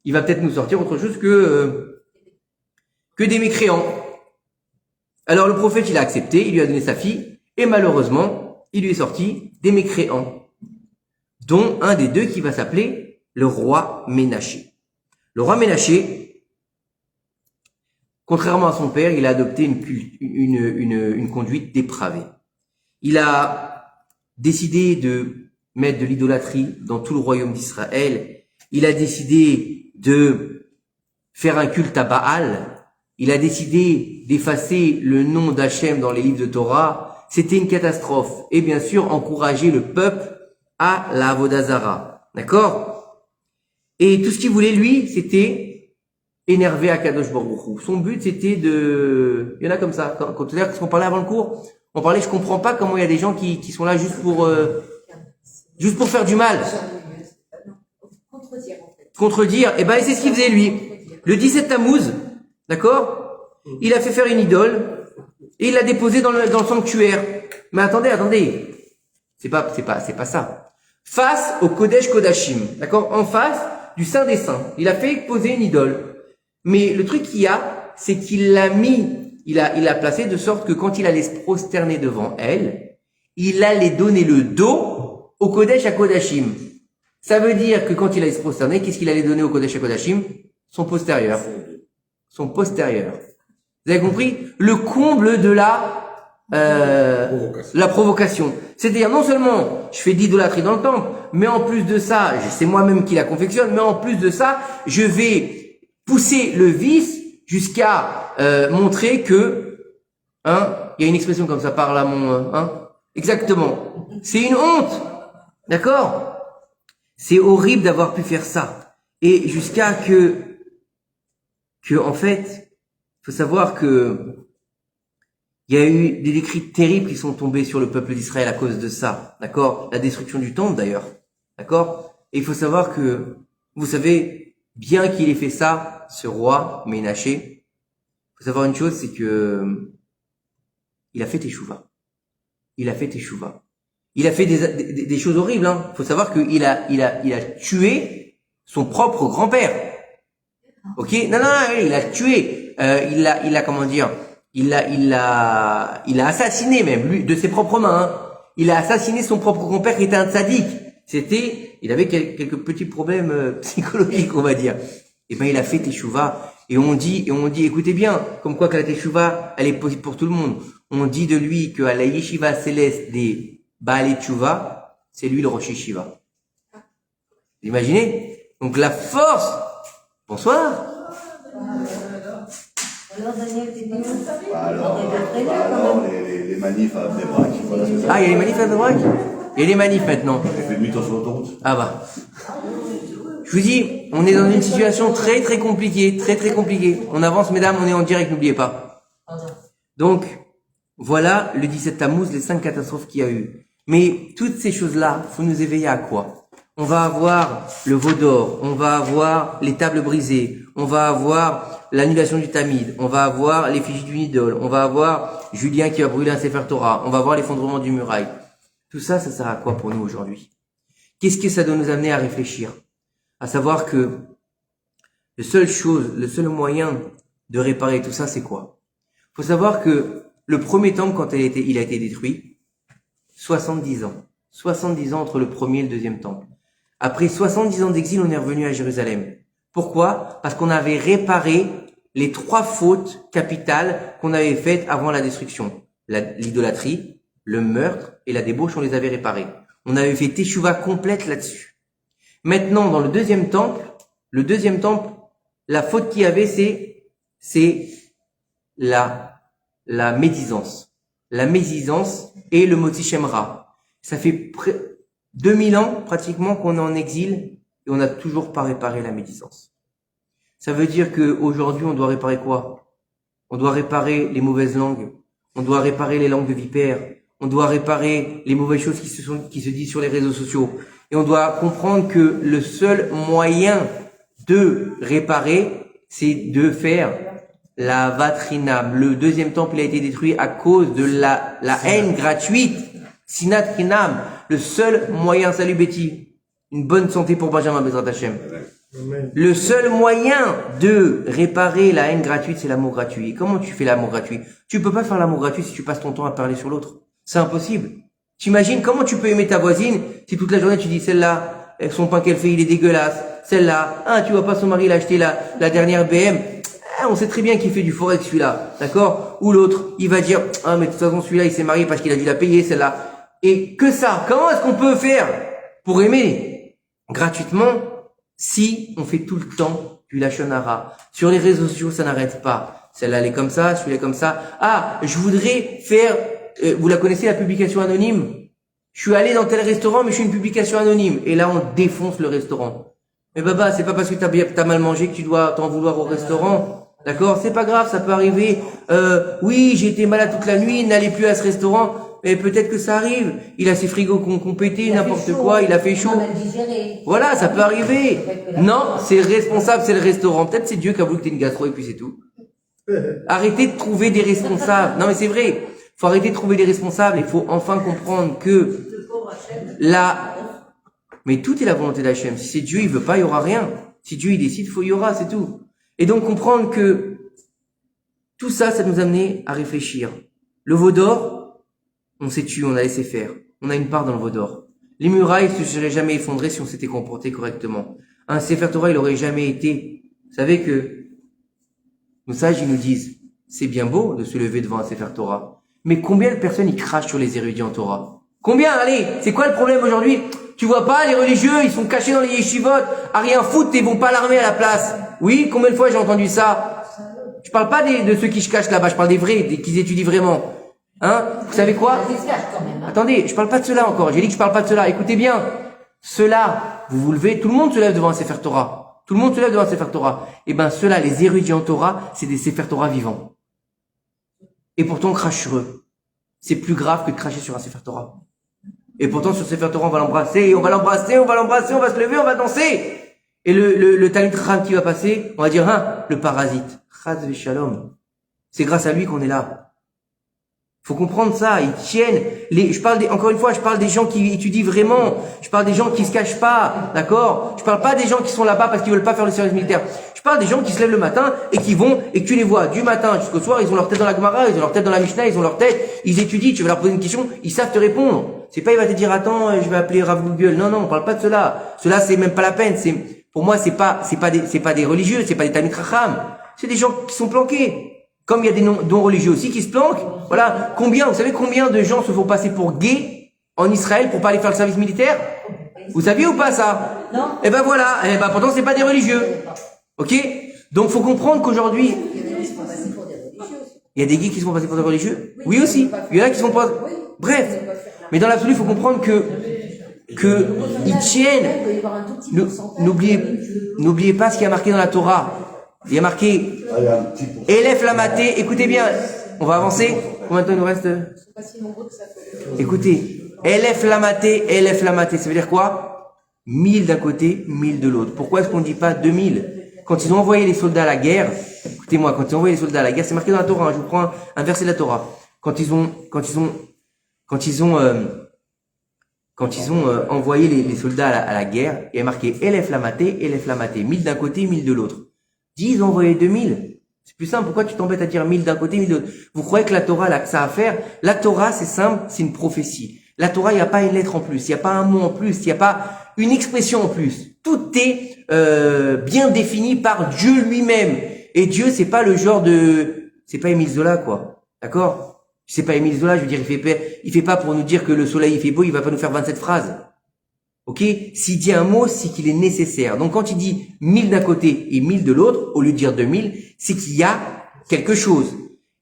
S1: il va peut-être nous sortir autre chose que des mécréants. Alors le prophète, il a accepté, il lui a donné sa fille, et malheureusement, il lui est sorti des mécréants, dont un des deux qui va s'appeler le roi Ménaché. Le roi Ménaché, contrairement à son père, il a adopté une conduite dépravée. Il a décidé de mettre de l'idolâtrie dans tout le royaume d'Israël. Il a décidé de faire un culte à Baal. Il a décidé d'effacer le nom d'Hachem dans les livres de Torah. C'était une catastrophe. Et bien sûr, encourager le peuple à la Avodah Zara. D'accord? Et tout ce qu'il voulait, lui, c'était énerver Akadosh Baruch Hu. Son but, c'était il y en a comme ça. Quand on parlait avant le cours, on parlait, je comprends pas comment il y a des gens qui sont là juste pour faire du mal. Contredire. Et ben, c'est ce qu'il faisait, lui. Le 17 Tammuz, d'accord? Il a fait faire une idole, et il l'a déposée dans le sanctuaire. Mais attendez. C'est pas ça. Face au Kodesh Kodashim, d'accord? En face du Saint des Saints. Il a fait poser une idole. Mais le truc qu'il y a, c'est qu'il l'a mis, il a placé de sorte que quand il allait se prosterner devant elle, il allait donner le dos au Kodesh à Kodashim. Ça veut dire que quand il allait se prosterner, qu'est-ce qu'il allait donner au Kodesh à Kodashim? Son postérieur. Vous avez compris? Le comble de la provocation. C'est-à-dire, non seulement je fais d'idolâtrie dans le temple, mais en plus de ça, c'est moi-même qui la confectionne, mais en plus de ça, je vais pousser le vice jusqu'à montrer que, il y a une expression comme ça, par là exactement. C'est une honte, d'accord? C'est horrible d'avoir pu faire ça, et jusqu'à que en fait, faut savoir que il y a eu des décrets terribles qui sont tombés sur le peuple d'Israël à cause de ça, d'accord? La destruction du temple d'ailleurs, d'accord? Et il faut savoir que, vous savez, bien qu'il ait fait ça, ce roi Ménaché, il faut savoir une chose, c'est que il a fait teshuva. Il a fait des choses horribles, hein. Il faut savoir qu'il a tué son propre grand-père. Ok? Non, il a tué. Il a assassiné même, lui, de ses propres mains, hein. Il a assassiné son propre grand-père qui était un tzaddik. Il avait quelques petits problèmes psychologiques, on va dire. Et ben, il a fait teshuva. Et on dit, écoutez bien, comme quoi que la teshuva, elle est possible pour tout le monde. On dit de lui qu'à la yeshiva céleste des Baalei Teshuva, c'est lui le Rosh Yeshiva. Vous imaginez? Donc la force. Bonsoir.
S2: Alors, Daniel, t'es venu
S4: Alors, les manifs à Bnei-Brak, voilà ce que ça
S1: Ah, il y a les manifs à Bnei-Brak? Il y a les manifs maintenant.
S4: J'ai fait demi-tour sur l'autoroute.
S1: Ah bah. Je vous dis, on est dans une situation très très compliquée, très très compliquée. On avance, mesdames, on est en direct, n'oubliez pas. Donc, voilà le 17 Tammuz, les 5 catastrophes qu'il y a eu. Mais toutes ces choses-là, faut nous éveiller à quoi? On va avoir le veau d'or, on va avoir les tables brisées, on va avoir l'annulation du Tamid, on va avoir l'effigie d'une idole, on va avoir Julien qui va brûler un Sefer Torah, on va avoir l'effondrement du muraille. Tout ça, ça sert à quoi pour nous aujourd'hui? Qu'est-ce que ça doit nous amener à réfléchir? À savoir que le seul moyen de réparer tout ça, c'est quoi? Faut savoir que le premier temple, quand il a été détruit, 70 ans. 70 ans entre le premier et le deuxième temple. Après 70 ans d'exil, on est revenu à Jérusalem. Pourquoi? Parce qu'on avait réparé les 3 fautes capitales qu'on avait faites avant la destruction. L'idolâtrie, le meurtre et la débauche, on les avait réparés. On avait fait teshuva complète là-dessus. Maintenant, dans le deuxième temple, la faute qu'il y avait, c'est la médisance. La médisance et le moti shemra. Ça fait 2000 ans, pratiquement, qu'on est en exil et on n'a toujours pas réparé la médisance. Ça veut dire qu'aujourd'hui, on doit réparer quoi? On doit réparer les mauvaises langues. On doit réparer les langues de vipères. On doit réparer les mauvaises choses qui se disent sur les réseaux sociaux. Et on doit comprendre que le seul moyen de réparer, c'est de faire la vatrinam. Le deuxième temple, il a été détruit à cause de la haine gratuite. Sinat Kinam. Le seul moyen, salut Betty. Une bonne santé pour Benjamin Bezrat Hashem. Le seul moyen de réparer la haine gratuite, c'est l'amour gratuit. Et comment tu fais l'amour gratuit? Tu peux pas faire l'amour gratuit si tu passes ton temps à parler sur l'autre. C'est impossible. T'imagines comment tu peux aimer ta voisine si toute la journée tu dis celle-là, son pain qu'elle fait, il est dégueulasse. Celle-là, tu vois pas son mari, il a acheté la dernière BM. On sait très bien qu'il fait du forex celui-là, d'accord? Ou l'autre, il va dire, mais de toute façon celui-là il s'est marié parce qu'il a dû la payer celle-là. Et que ça, comment est-ce qu'on peut faire pour aimer gratuitement si on fait tout le temps du lachon hara? Sur les réseaux sociaux, ça n'arrête pas. Celle-là elle est comme ça, celui-là est comme ça. Je voudrais faire, vous la connaissez, la publication anonyme? Je suis allé dans tel restaurant, mais je suis une publication anonyme. Et là, on défonce le restaurant. Mais baba, c'est pas parce que t'as mal mangé que tu dois t'en vouloir au restaurant. D'accord? C'est pas grave, ça peut arriver. Oui, j'ai été malade toute la nuit, n'allez plus à ce restaurant. Mais peut-être que ça arrive. Il a ses frigos qu'on pété, n'importe quoi, il a fait chaud. Voilà, ça peut arriver. Non, c'est responsable, c'est le restaurant. Peut-être c'est Dieu qui a voulu que t'aies une gastro et puis c'est tout. Arrêtez de trouver des responsables. Non mais c'est vrai. Faut arrêter de trouver des responsables. Il faut enfin comprendre que mais tout est la volonté d'Hachem. Si c'est Dieu, il veut pas, il y aura rien. Si Dieu, il décide, il y aura, c'est tout. Et donc comprendre que tout ça, ça nous a amené à réfléchir. Le veau d'or, on s'est tué, on a laissé faire. On a une part dans le veau d'or. Les murailles ne se seraient jamais effondrées si on s'était comporté correctement. Un Sefer Torah, il aurait jamais été. Vous savez que nos sages, ils nous disent, c'est bien beau de se lever devant un Sefer Torah. Mais combien de personnes ils crachent sur les érudits en Torah? Combien? Allez, c'est quoi le problème aujourd'hui? Tu vois pas, les religieux, ils sont cachés dans les yeshivot, à rien foutre et vont pas l'armer à la place. Oui, combien de fois j'ai entendu ça? Je parle pas de ceux qui se cachent là-bas, je parle des vrais, qui étudient vraiment. Vous savez quoi? Attendez, je parle pas de cela encore. J'ai dit que je parle pas de cela. Écoutez bien. Ceux-là, vous levez, tout le monde se lève devant un Sefer Torah. Tout le monde se lève devant un Sefer Torah. Et ben, ceux-là, les érudits en Torah, c'est des Sefer Torah vivants. Et pourtant, on crache sur eux. C'est plus grave que de cracher sur un Sefer Torah. Et pourtant, sur Sefer Torah, on va l'embrasser, on va se lever, on va danser. Et le Talmid Chacham qui va passer, on va dire, le parasite. Chaz v'shalom. C'est grâce à lui qu'on est là. Faut comprendre ça, ils tiennent encore une fois, je parle des gens qui étudient vraiment, je parle des gens qui se cachent pas, d'accord? Je parle pas des gens qui sont là-bas parce qu'ils veulent pas faire le service militaire. Je parle des gens qui se lèvent le matin et qui vont, et que tu les vois du matin jusqu'au soir, ils ont leur tête dans la Gemara, ils ont leur tête dans la Mishnah, ils ont leur tête, ils étudient, tu vas leur poser une question, ils savent te répondre. C'est pas, il va te dire, attends, je vais appeler Rav Google. Non, on parle pas de cela. Cela, c'est même pas la peine. Pour moi, c'est pas des religieux, c'est pas des Talmid Chacham. C'est des gens qui sont planqués. Comme il y a des dons religieux aussi qui se planquent. Voilà. Vous savez combien de gens se font passer pour gays en Israël pour pas aller faire le service militaire? Vous saviez ou pas ça?
S2: Non.
S1: Eh ben voilà. Eh ben pourtant c'est pas des religieux. Ok? Donc faut comprendre qu'aujourd'hui, il y a des gays qui se font passer pour des religieux. Oui aussi. Il y en a qui se font pas. Bref. Mais dans l'absolu, il faut comprendre que ils tiennent. N'oubliez pas ce qui a marqué dans la Torah. Il y a marqué Elef Lamaté. Écoutez bien, on va avancer. Combien de temps il nous reste? Écoutez, Elef lamaté, ça veut dire quoi? 1000 d'un côté, 1000 de l'autre. Pourquoi est-ce qu'on ne dit pas 2000? Quand ils ont envoyé les soldats à la guerre, écoutez-moi, quand ils ont envoyé les soldats à la guerre, c'est marqué dans la Torah, hein, je vous prends un verset de la Torah. Quand ils ont envoyé les soldats à la guerre, il y a marqué Elef lamaté, 1000 d'un côté, 1000 de l'autre. Ils ont envoyé 2000. C'est plus simple. Pourquoi tu t'embêtes à dire 1000 d'un côté, 1000 de l'autre? Vous croyez que la Torah, là, que ça a à faire? La Torah, c'est simple, c'est une prophétie. La Torah, il n'y a pas une lettre en plus, il n'y a pas un mot en plus, il n'y a pas une expression en plus. Tout est bien défini par Dieu lui-même. Et Dieu, c'est pas le genre c'est pas Émile Zola, quoi. D'accord? C'est pas Émile Zola, je veux dire, il fait pas pour nous dire que le soleil il fait beau, il va pas nous faire 27 phrases. Ok? S'il dit un mot, c'est qu'il est nécessaire. Donc quand il dit 1000 d'un côté et 1000 de l'autre, au lieu de dire 2000, c'est qu'il y a quelque chose.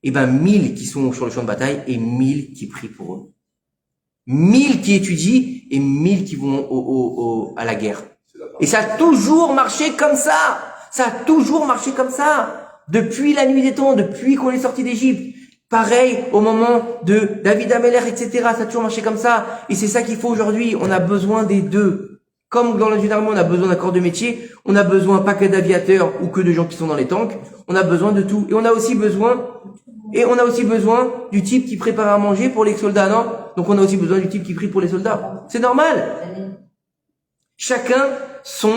S1: Et ben 1000 qui sont sur le champ de bataille et 1000 qui prient pour eux. 1000 qui étudient et 1000 qui vont à la guerre. Et ça a toujours marché comme ça. Ça a toujours marché comme ça. Depuis la nuit des temps, depuis qu'on est sorti d'Égypte. Pareil au moment de David Ameller, etc. Ça a toujours marché comme ça. Et c'est ça qu'il faut aujourd'hui. On a besoin des deux. Comme dans l'ingénierie, on a besoin d'un corps de métier. On a besoin pas que d'aviateurs ou que de gens qui sont dans les tanks. On a besoin de tout. Et on a aussi besoin du type qui prépare à manger pour les soldats, non? Donc on a aussi besoin du type qui prie pour les soldats. C'est normal. Chacun son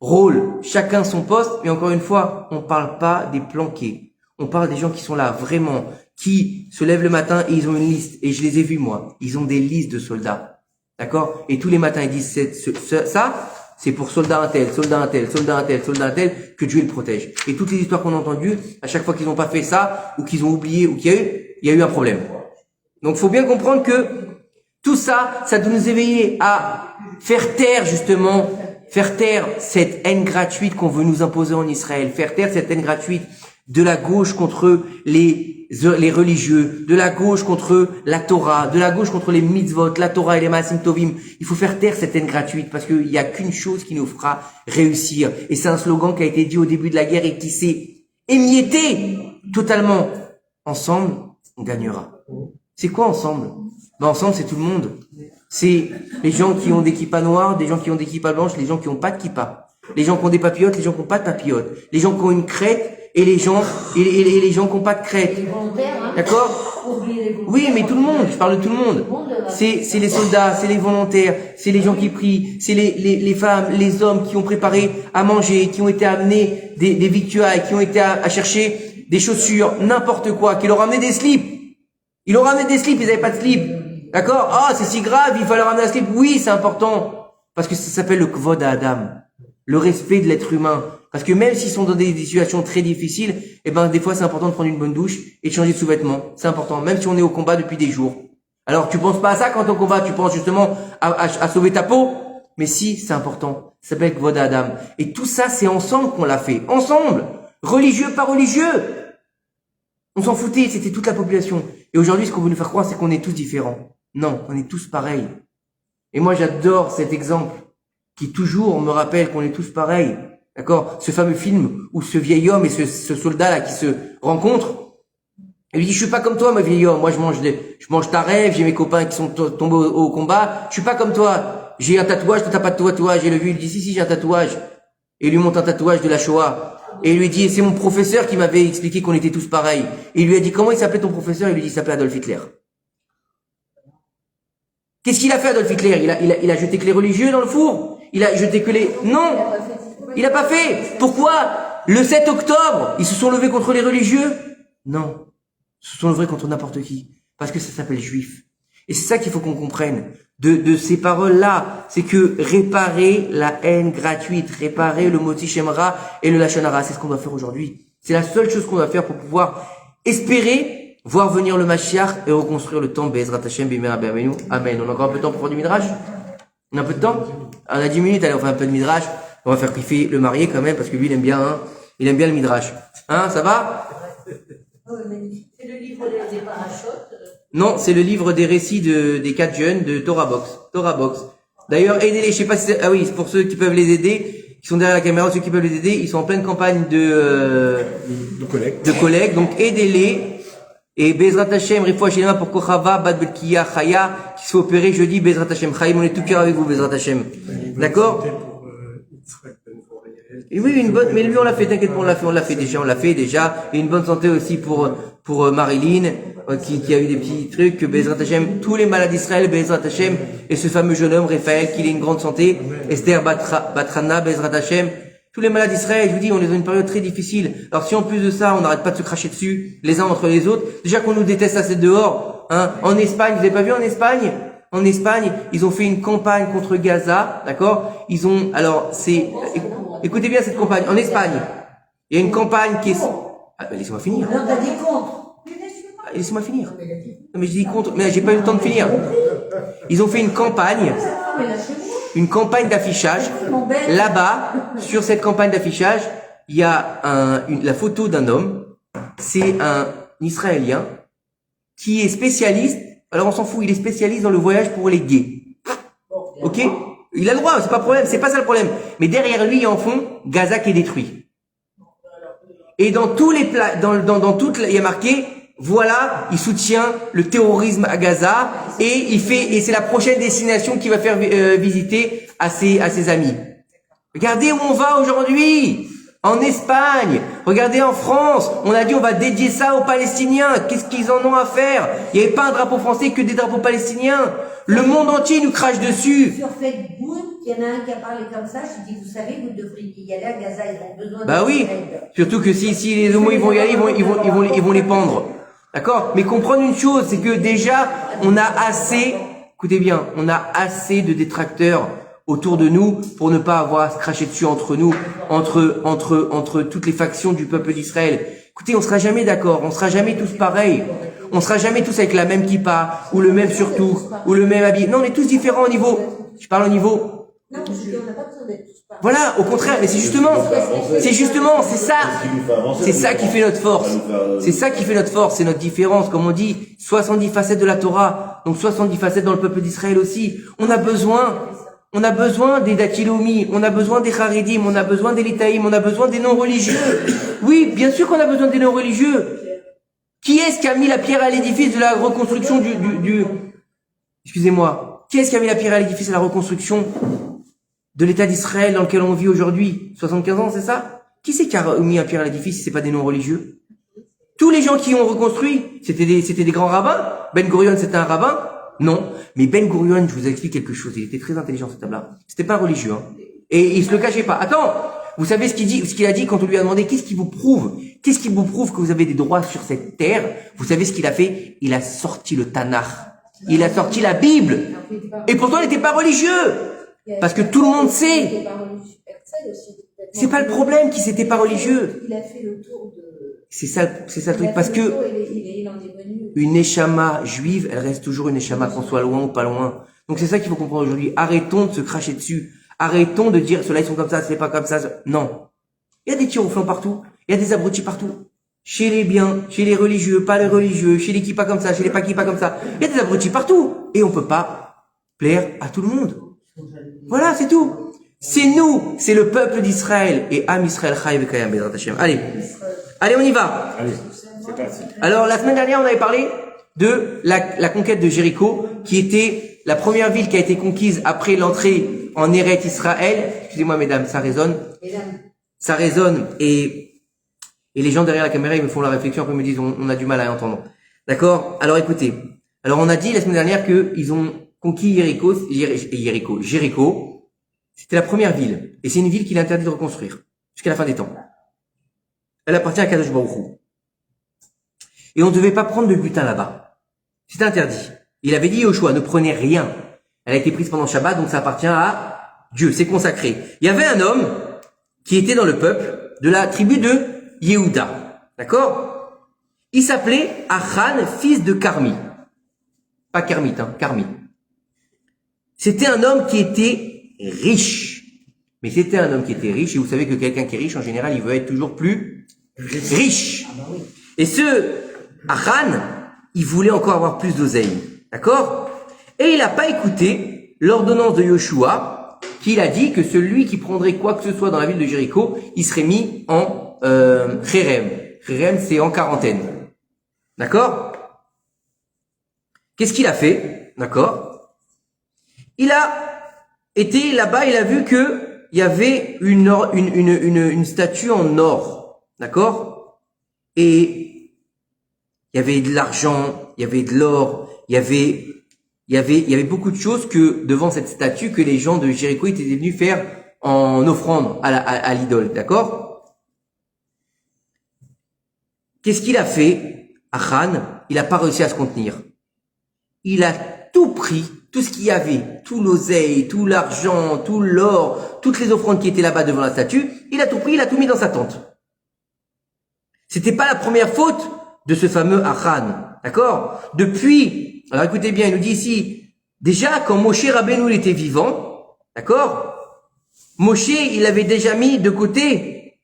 S1: rôle, chacun son poste. Mais encore une fois, on parle pas des planqués. On parle des gens qui sont là vraiment, qui se lèvent le matin et ils ont une liste. Et je les ai vus, moi. Ils ont des listes de soldats. D'accord? Et tous les matins, ils disent ça, c'est pour soldat un tel, soldat un tel, soldat un tel, soldat un tel, que Dieu le protège. Et toutes les histoires qu'on a entendues, à chaque fois qu'ils n'ont pas fait ça, ou qu'ils ont oublié, ou qu'il y a eu un problème. Donc, faut bien comprendre que tout ça, ça doit nous éveiller à faire taire, justement, cette haine gratuite qu'on veut nous imposer en Israël, faire taire cette haine gratuite de la gauche contre les religieux, de la gauche contre la Torah, de la gauche contre les mitzvot, la Torah et les Maasim Tovim. Il faut faire taire cette haine gratuite parce qu'il n'y a qu'une chose qui nous fera réussir. Et c'est un slogan qui a été dit au début de la guerre et qui s'est émietté totalement. Ensemble, on gagnera. C'est quoi ensemble? Ben ensemble, c'est tout le monde. C'est les gens qui ont des kippas noirs, des gens qui ont des kippas blanches, les gens qui n'ont pas de kippa. Les gens qui ont des papillotes, les gens qui n'ont pas de papillotes. Les gens qui ont une crête et les gens qui n'ont pas de crête. D'accord? Oui, mais tout le monde, je parle de tout le monde. C'est les soldats, c'est les volontaires, c'est les gens qui prient, c'est les femmes, les hommes qui ont préparé à manger, qui ont été amenés des victuailles, qui ont été à chercher des chaussures, n'importe quoi, qui leur amenaient des slips. Ils leur amenaient des slips, ils n'avaient pas de slip. D'accord? Ah, c'est si grave, il fallait leur amener un slip. Oui, c'est important. Parce que ça s'appelle le kvod Adam. Le respect de l'être humain. Parce que même s'ils sont dans des situations très difficiles, eh ben, des fois, c'est important de prendre une bonne douche et de changer de sous-vêtements. C'est important. Même si on est au combat depuis des jours. Alors, tu penses pas à ça quand on combat, tu penses justement à sauver ta peau. Mais si, c'est important. Ça s'appelle kvod Adam. Et tout ça, c'est ensemble qu'on l'a fait. Ensemble. Religieux, pas religieux. On s'en foutait, c'était toute la population. Et aujourd'hui, ce qu'on veut nous faire croire, c'est qu'on est tous différents. Non, on est tous pareils. Et moi, j'adore cet exemple qui toujours me rappelle qu'on est tous pareils. D'accord? Ce fameux film où ce vieil homme et ce soldat-là qui se rencontrent, il lui dit, je suis pas comme toi, mon vieil homme. Moi, je mange ta rêve, j'ai mes copains qui sont tombés au combat. Je suis pas comme toi. J'ai un tatouage, toi t'as pas de tatouage. Et le vieux, il dit, si, j'ai un tatouage. Et il lui montre un tatouage de la Shoah. Et il lui dit, c'est mon professeur qui m'avait expliqué qu'on était tous pareils. Et il lui a dit, comment il s'appelait ton professeur? Il lui dit, il s'appelait Adolf Hitler. Qu'est-ce qu'il a fait, Adolf Hitler? Il a jeté que les religieux dans le four? Il a jeté que les... Non! Il a pas fait. Pourquoi? Le 7 octobre, ils se sont levés contre les religieux? Non. Ils se sont levés contre n'importe qui. Parce que ça s'appelle juif. Et c'est ça qu'il faut qu'on comprenne. De ces paroles-là, c'est que réparer la haine gratuite, réparer le moti shemra et le lachon hara, c'est ce qu'on doit faire aujourd'hui. C'est la seule chose qu'on doit faire pour pouvoir espérer voir venir le Mashiach et reconstruire le temple. Be'ezrat Hashem b'mera b'amenu. Amen. On a encore un peu de temps pour faire du midrash? On a un peu de temps? On a 10 minutes, allez, on fait un peu de midrash. On va faire kiffer le marié quand même, parce que lui, il aime bien, hein. Il aime bien le midrash. Hein, ça va?
S2: C'est le livre des parachutes.
S1: Non, c'est le livre des récits des 4 jeunes de Torah Box. Torah Box. D'ailleurs, aidez-les, je sais pas si c'est, ah oui, c'est pour ceux qui peuvent les aider, qui sont derrière la caméra, ceux qui peuvent les aider, ils sont en pleine campagne de collecte. Donc, aidez-les. Et Bezrat Hashem, Refoua Shelema pour Kochava, Bad Belkia, Chaya, qui soit opéré jeudi, Bezrat Hashem. Chaim, on est tout cœur avec vous, Bezrat Hashem. D'accord? Et oui, une bonne, mais lui, on l'a fait, t'inquiète pas, on l'a fait déjà. Et une bonne santé aussi pour Marilyn, qui a eu des petits trucs, Bezrat Hashem, tous les malades d'Israël, Bezrat Hashem, et ce fameux jeune homme, Raphaël, qu'il ait une grande santé, Esther Batrana, Bezrat Hashem, tous les malades d'Israël, je vous dis, on est dans une période très difficile. Alors si en plus de ça, on n'arrête pas de se cracher dessus, les uns entre les autres, déjà qu'on nous déteste assez dehors, hein. En Espagne, vous avez pas vu en Espagne? En Espagne, ils ont fait une campagne contre Gaza, d'accord? Écoutez bien cette campagne. En Espagne, il y a une campagne qui est... Ah, ben laissez-moi finir.
S2: Non, t'as dit contre.
S1: Laissez-moi finir. Non, mais je dis contre, mais j'ai pas eu le temps de finir. Ils ont fait une campagne d'affichage. Là-bas, sur cette campagne d'affichage, il y a la photo d'un homme. C'est un Israélien qui est spécialiste. Alors on s'en fout, il est spécialiste dans le voyage pour les gays. Ok? Il a le droit, c'est pas problème, c'est pas ça le problème. Mais derrière lui, en fond, Gaza qui est détruit. Et dans tous les il y a marqué, voilà, il soutient le terrorisme à Gaza et c'est la prochaine destination qu'il va faire visiter à ses amis. Regardez où on va aujourd'hui. En Espagne, regardez en France, on a dit on va dédier ça aux Palestiniens. Qu'est-ce qu'ils en ont à faire? Il n'y avait pas un drapeau français que des drapeaux palestiniens. Le monde entier nous crache dessus.
S2: Sur Facebook, il y en a un qui a parlé comme ça. Je dis, vous savez, vous devriez y aller à Gaza. Ils ont besoin de...
S1: Bah oui. Surtout que si les homos ils vont y aller, ils vont les pendre. D'accord? Mais comprendre une chose, c'est que déjà, on a assez, écoutez bien, on a assez de détracteurs autour de nous pour ne pas avoir à se cracher dessus entre nous, entre toutes les factions du peuple d'Israël. Écoutez, on sera jamais d'accord, on sera jamais tous pareils. On sera jamais tous avec la même kippa, ou le même surtout, ou le même habit. Non, on est tous différents au niveau. Je parle au niveau.
S2: Non, je dis, on n'a pas besoin d'être tous pareils.
S1: Voilà, au contraire, mais c'est ça qui fait notre force. C'est ça qui fait notre force, c'est notre différence. Comme on dit, 70 facettes de la Torah, donc 70 facettes dans le peuple d'Israël aussi. On a besoin des Datilomi, on a besoin des Haredim, on a besoin des Litaïm, on a besoin des non-religieux. Oui, bien sûr qu'on a besoin des non-religieux. Qui est-ce qui a mis la pierre à l'édifice de la reconstruction excusez-moi, qui est-ce qui a mis la pierre à l'édifice de la reconstruction de l'État d'Israël dans lequel on vit aujourd'hui? 75 ans, c'est ça? Qui c'est qui a mis la pierre à l'édifice si c'est pas des non-religieux? Tous les gens qui ont reconstruit, c'était des grands rabbins. Ben Gurion, c'était un rabbin? Non. Mais Ben Gurion, je vous explique quelque chose. Il était très intelligent, cet homme-là. C'était pas un religieux, hein. Et il se le cachait pas. Attends! Vous savez ce qu'il a dit quand on lui a demandé qu'est-ce qui vous prouve que vous avez des droits sur cette terre? Vous savez ce qu'il a fait? Il a sorti le Tanakh. Il a sorti la Bible. Et pourtant, il n'était pas religieux. Parce que tout le monde sait. C'est pas le problème qu'il n'était pas religieux.
S2: Il a fait le tour de...
S1: C'est ça le truc. Parce que une neshama juive, elle reste toujours une neshama qu'on soit loin ou pas loin. Donc c'est ça qu'il faut comprendre aujourd'hui. Arrêtons de se cracher dessus. Arrêtons de dire ceux-là ils sont comme ça, c'est pas comme ça. Non. Il y a des tirs au flanc partout. Il y a des abrutis partout. Chez les biens, chez les religieux, pas les religieux, chez les kippas comme ça, chez les pas kippas comme ça. Il y a des abrutis partout. Et on peut pas plaire à tout le monde. Voilà, c'est tout. C'est nous, c'est le peuple d'Israël. Et Am Israël Chai V'Kayam Bezrat Hashem. Allez, on y va.
S5: Allez, c'est parti.
S1: Alors, la semaine dernière, on avait parlé de la conquête de Jéricho, qui était la première ville qui a été conquise après l'entrée en Eret Israël. Excusez-moi, mesdames, ça résonne. Et les gens derrière la caméra, ils me font la réflexion, après ils me disent, on a du mal à entendre. D'accord? Alors, écoutez. Alors, on a dit la semaine dernière qu'ils ont conquis Jéricho. C'était la première ville. Et c'est une ville qu'il est interdit de reconstruire. Jusqu'à la fin des temps. Elle appartient à Kadosh Baruch Hu. Et on ne devait pas prendre de butin là-bas. C'était interdit. Il avait dit Yoshua, ne prenez rien. Elle a été prise pendant Shabbat, donc ça appartient à Dieu, c'est consacré. Il y avait un homme qui était dans le peuple de la tribu de Yehuda. D'accord? Il s'appelait Achan, fils de Carmi. Pas Kermit, Carmi. C'était un homme qui était riche. Mais c'était un homme qui était riche, et vous savez que quelqu'un qui est riche, en général, il veut être toujours plus riche. Et ce Achan, il voulait encore avoir plus d'oseille. D'accord? Et il n'a pas écouté l'ordonnance de Yoshua, qu'il a dit que celui qui prendrait quoi que ce soit dans la ville de Jéricho, il serait mis en Kherem. Kherem, c'est en quarantaine. D'accord? Qu'est-ce qu'il a fait? D'accord? Il a été là-bas, il a vu que il y avait une statue en or. D'accord? Et il y avait de l'argent, il y avait de l'or, il y avait beaucoup de choses que, devant cette statue, que les gens de Jéricho étaient venus faire en offrande à l'idole. D'accord? Qu'est-ce qu'il a fait? Achan, il n'a pas réussi à se contenir. Il a tout pris, tout ce qu'il y avait, tout l'oseille, tout l'argent, tout l'or, toutes les offrandes qui étaient là-bas devant la statue, il a tout pris, il a tout mis dans sa tente. C'était pas la première faute de ce fameux Achan, d'accord? Depuis, alors écoutez bien, il nous dit ici, déjà quand Moshe Rabbeinu était vivant, d'accord? Moshe, il avait déjà mis de côté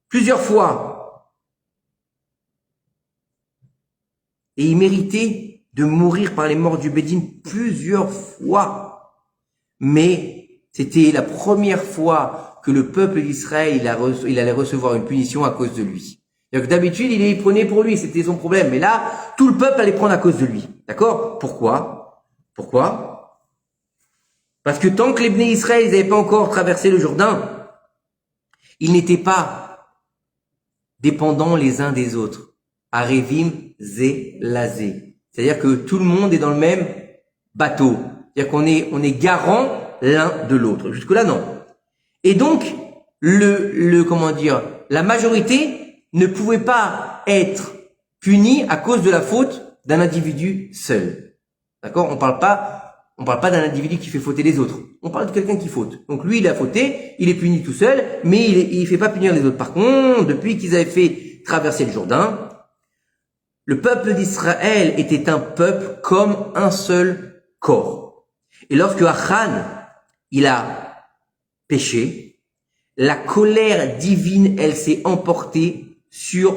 S1: plusieurs fois. Et il méritait de mourir par les morts du Bédine plusieurs fois. Mais c'était la première fois que le peuple d'Israël, il allait recevoir une punition à cause de lui. D'habitude, il prenait pour lui, c'était son problème. Mais là, tout le peuple allait prendre à cause de lui. D'accord? Pourquoi? Parce que tant que les Bnei Israël n'avaient pas encore traversé le Jourdain, ils n'étaient pas dépendants les uns des autres. Arevim ze lazé. C'est-à-dire que tout le monde est dans le même bateau. C'est-à-dire qu'on est garant l'un de l'autre. Jusque-là, non. Et donc, la majorité ne pouvait pas être punie à cause de la faute d'un individu seul. D'accord? On parle pas d'un individu qui fait fauter les autres. On parle de quelqu'un qui faute. Donc lui, il a fauté, il est puni tout seul, mais il fait pas punir les autres. Par contre, depuis qu'ils avaient fait traverser le Jourdain, le peuple d'Israël était un peuple comme un seul corps. Et lorsque Achan, il a péché, la colère divine, elle s'est emportée sur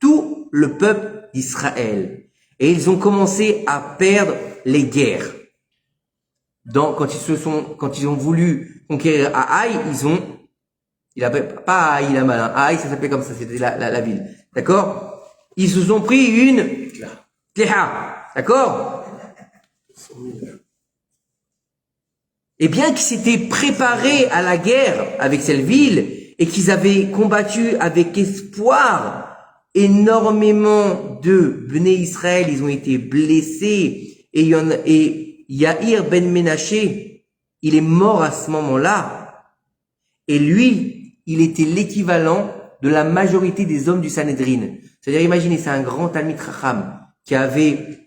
S1: tout le peuple d'Israël. Et ils ont commencé à perdre les guerres. Quand ils ont voulu conquérir Haï, pas Haï la malin, Haï ça s'appelait comme ça, c'était la ville. D'accord? Ils se sont pris une Tléha, d'accord? Et bien qu'ils s'étaient préparés à la guerre avec cette ville et qu'ils avaient combattu avec espoir, énormément de Bnei Israël, ils ont été blessés et Yair ben Ménaché, il est mort à ce moment-là. Et lui, il était l'équivalent de la majorité des hommes du Sanhédrin. C'est-à-dire, imaginez, c'est un grand Talmid Chacham qui avait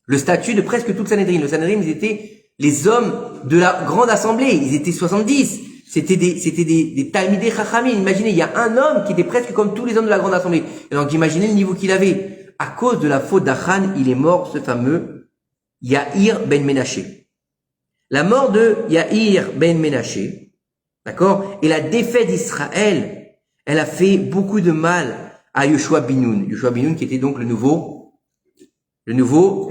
S1: le statut de presque tout le Sanhédrin. Le Sanhédrin, ils étaient les hommes de la grande assemblée. Ils étaient 70. C'était des Talmidei Chachamim. Imaginez, il y a un homme qui était presque comme tous les hommes de la grande assemblée. Et donc, imaginez le niveau qu'il avait. À cause de la faute d'Achan, il est mort, ce fameux Yair ben Ménaché. La mort de Yair ben Ménaché, d'accord, et la défaite d'Israël, elle a fait beaucoup de mal à Yoshua bin Nun. Yoshua bin Nun qui était donc le nouveau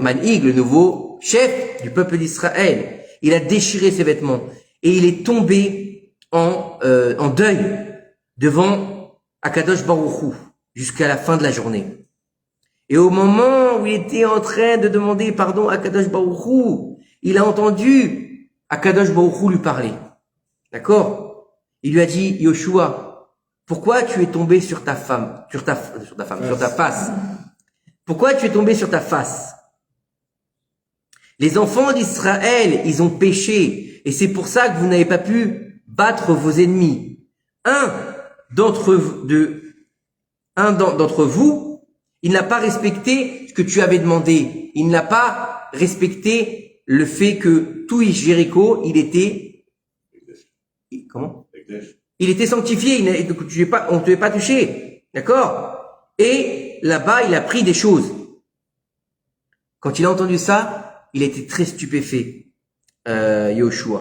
S1: manhig, le nouveau chef du peuple d'Israël. Il a déchiré ses vêtements et il est tombé en deuil devant Akadosh Baruch Hu jusqu'à la fin de la journée. Et au moment où il était en train de demander pardon à Akadosh Baruch Hu, il a entendu Akadosh Baruch Hu lui parler. D'accord? Il lui a dit, Yoshua, pourquoi tu es tombé sur ta face? Pourquoi tu es tombé sur ta face? Les enfants d'Israël, ils ont péché, et c'est pour ça que vous n'avez pas pu battre vos ennemis. Un d'entre vous, il n'a pas respecté ce que tu avais demandé. Il n'a pas respecté le fait que tout Jéricho, il était, comment? Il était sanctifié, on ne devait pas toucher. D'accord? Et là-bas, il a pris des choses. Quand il a entendu ça, il était très stupéfait, Yoshua.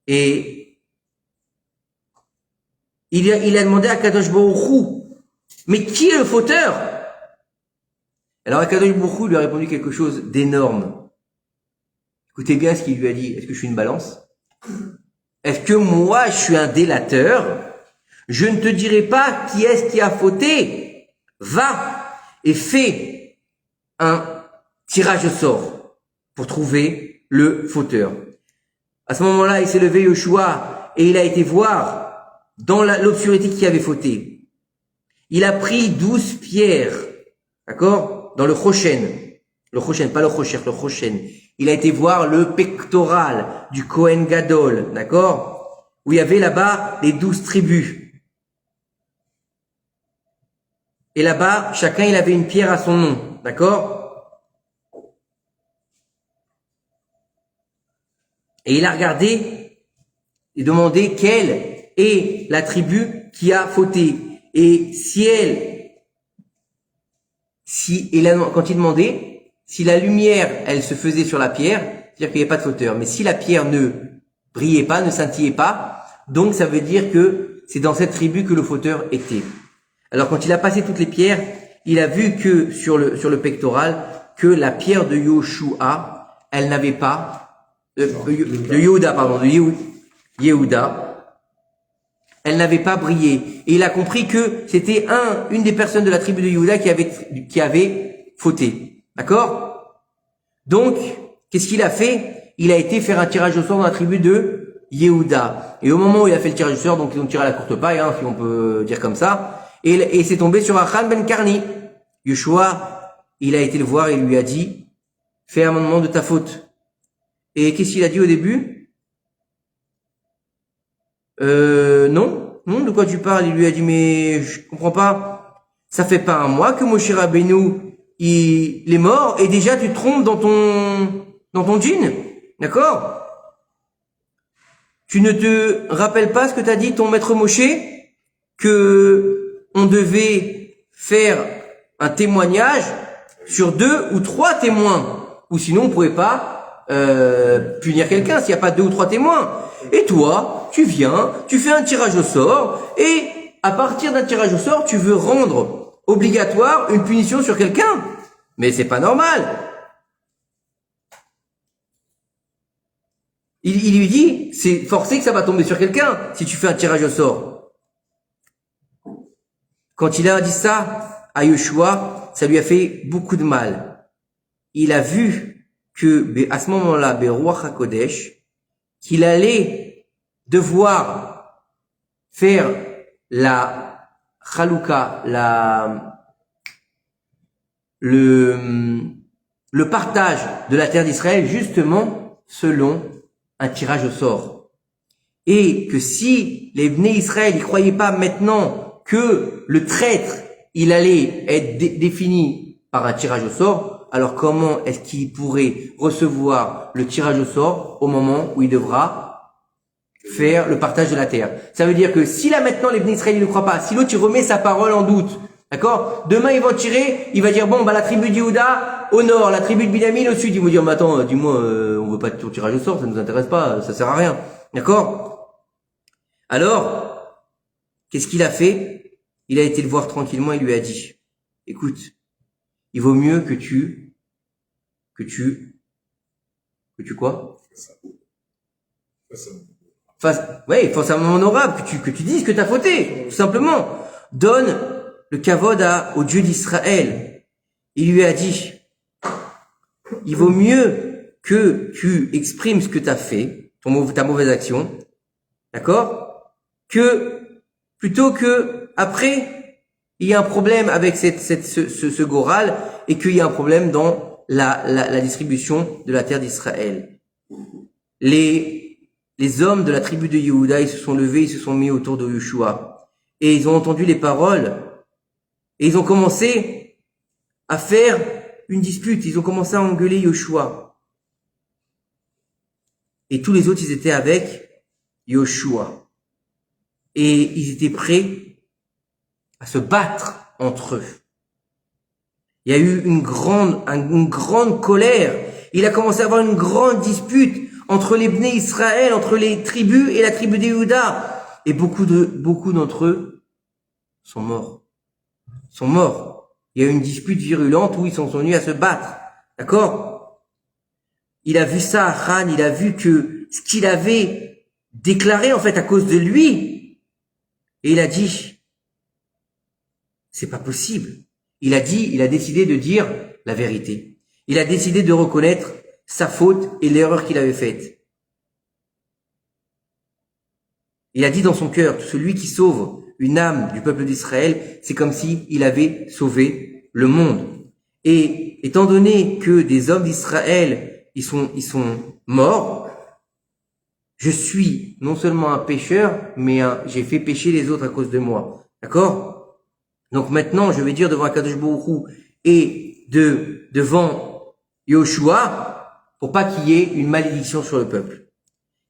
S1: Et il a demandé à Kadosh Baruch Hu, mais qui est le fauteur? Alors Kadosh Baruch Hu lui a répondu quelque chose d'énorme. Écoutez bien ce qu'il lui a dit. Est-ce que je suis une balance? Est-ce que moi, je suis un délateur? Je ne te dirai pas qui est-ce qui a fauté, va et fais un tirage au sort pour trouver le fauteur. À ce moment-là, il s'est levé Yoshua et il a été voir dans l'obscurité qui avait fauté. Il a pris 12 pierres, d'accord, dans le Choshen, pas le Chosher, le Choshen. Il a été voir le pectoral du Kohen Gadol, d'accord, où il y avait là-bas les 12 tribus. Et là-bas, chacun il avait une pierre à son nom, d'accord? Et il a regardé et demandé quelle est la tribu qui a fauté. Et quand il demandait, si la lumière, elle se faisait sur la pierre, c'est-à-dire qu'il n'y avait pas de fauteur. Mais si la pierre ne brillait pas, ne scintillait pas, donc ça veut dire que c'est dans cette tribu que le fauteur était. Alors quand il a passé toutes les pierres, il a vu que sur le pectoral, que la pierre de Yoshua, elle n'avait pas de Yehuda, elle n'avait pas brillé. Et il a compris que c'était une des personnes de la tribu de Yehuda qui avait fauté. D'accord? Donc, qu'est-ce qu'il a fait? Il a été faire un tirage au sort dans la tribu de Yehuda. Et au moment où il a fait le tirage au sort, donc ils ont tiré à la courte paille, si on peut dire comme ça, et c'est tombé sur Achan ben Karni. Yeshua, il a été le voir et lui a dit, fais un amendement de ta faute. Et qu'est-ce qu'il a dit au début? Non, de quoi tu parles? Il lui a dit, mais je comprends pas. Ça fait pas un mois que Moshe Rabbeinu, il est mort, et déjà tu te trompes dans ton djinn. D'accord? Tu ne te rappelles pas ce que t'a dit ton maître Moshe? Que on devait faire un témoignage sur 2 ou 3 témoins. Ou sinon on pourrait pas punir quelqu'un s'il n'y a pas 2 ou 3 témoins. Et toi, tu viens, tu fais un tirage au sort, et à partir d'un tirage au sort, tu veux rendre obligatoire une punition sur quelqu'un. Mais c'est pas normal. Il lui dit, c'est forcé que ça va tomber sur quelqu'un si tu fais un tirage au sort. Quand il a dit ça à Yoshua, ça lui a fait beaucoup de mal. Il a vu que à ce moment-là, Beruach HaKodesh, qu'il allait devoir faire la Chalouka, le partage de la terre d'Israël, justement selon un tirage au sort. Et que si les Bnei Israël, ils croyaient pas maintenant que le traître, il allait être défini par un tirage au sort, alors comment est-ce qu'il pourrait recevoir le tirage au sort au moment où il devra faire le partage de la terre? Ça veut dire que si là maintenant les Bnei Israël ne croient pas, si l'autre il remet sa parole en doute, d'accord? Demain ils vont tirer, il va dire bon la tribu de Yehuda au nord, la tribu de Binyamin au sud, ils vont dire mais attends, dis-moi, on veut pas de tirage au sort, ça nous intéresse pas, ça sert à rien, d'accord? Alors, qu'est-ce qu'il a fait? Il a été le voir tranquillement et lui a dit, écoute, il vaut mieux que tu quoi? Face à un moment honorable, que tu dises que t'as fauté, tout simplement. Donne le kavod au Dieu d'Israël. Il lui a dit, il vaut mieux que tu exprimes ce que t'as fait, ta mauvaise action, d'accord? Plutôt que, après, il y a un problème avec ce Goral, et qu'il y a un problème dans la distribution de la terre d'Israël. Les hommes de la tribu de Yehuda, ils se sont levés, ils se sont mis autour de Yoshua. Et ils ont entendu les paroles. Et ils ont commencé à faire une dispute. Ils ont commencé à engueuler Yoshua. Et tous les autres, ils étaient avec Yoshua. Et ils étaient prêts à se battre entre eux. Il y a eu une grande colère. Il a commencé à avoir une grande dispute entre les Bnei Israël, entre les tribus et la tribu de Yehuda. Et beaucoup d'entre eux sont morts. Il y a eu une dispute virulente où ils sont venus à se battre. D'accord? Il a vu ça, Achan, il a vu que ce qu'il avait déclaré, en fait, à cause de lui. Et il a dit, c'est pas possible. il a décidé de dire la vérité. Il a décidé de reconnaître sa faute et l'erreur qu'il avait faite. Il a dit dans son cœur, celui qui sauve une âme du peuple d'Israël, c'est comme si il avait sauvé le monde. Et étant donné que des hommes d'Israël, ils sont morts, je suis non seulement un pécheur, mais j'ai fait pécher les autres à cause de moi. D'accord? Donc maintenant, je vais dire devant Akadosh Baruch Hu et devant Yoshua, pour pas qu'il y ait une malédiction sur le peuple.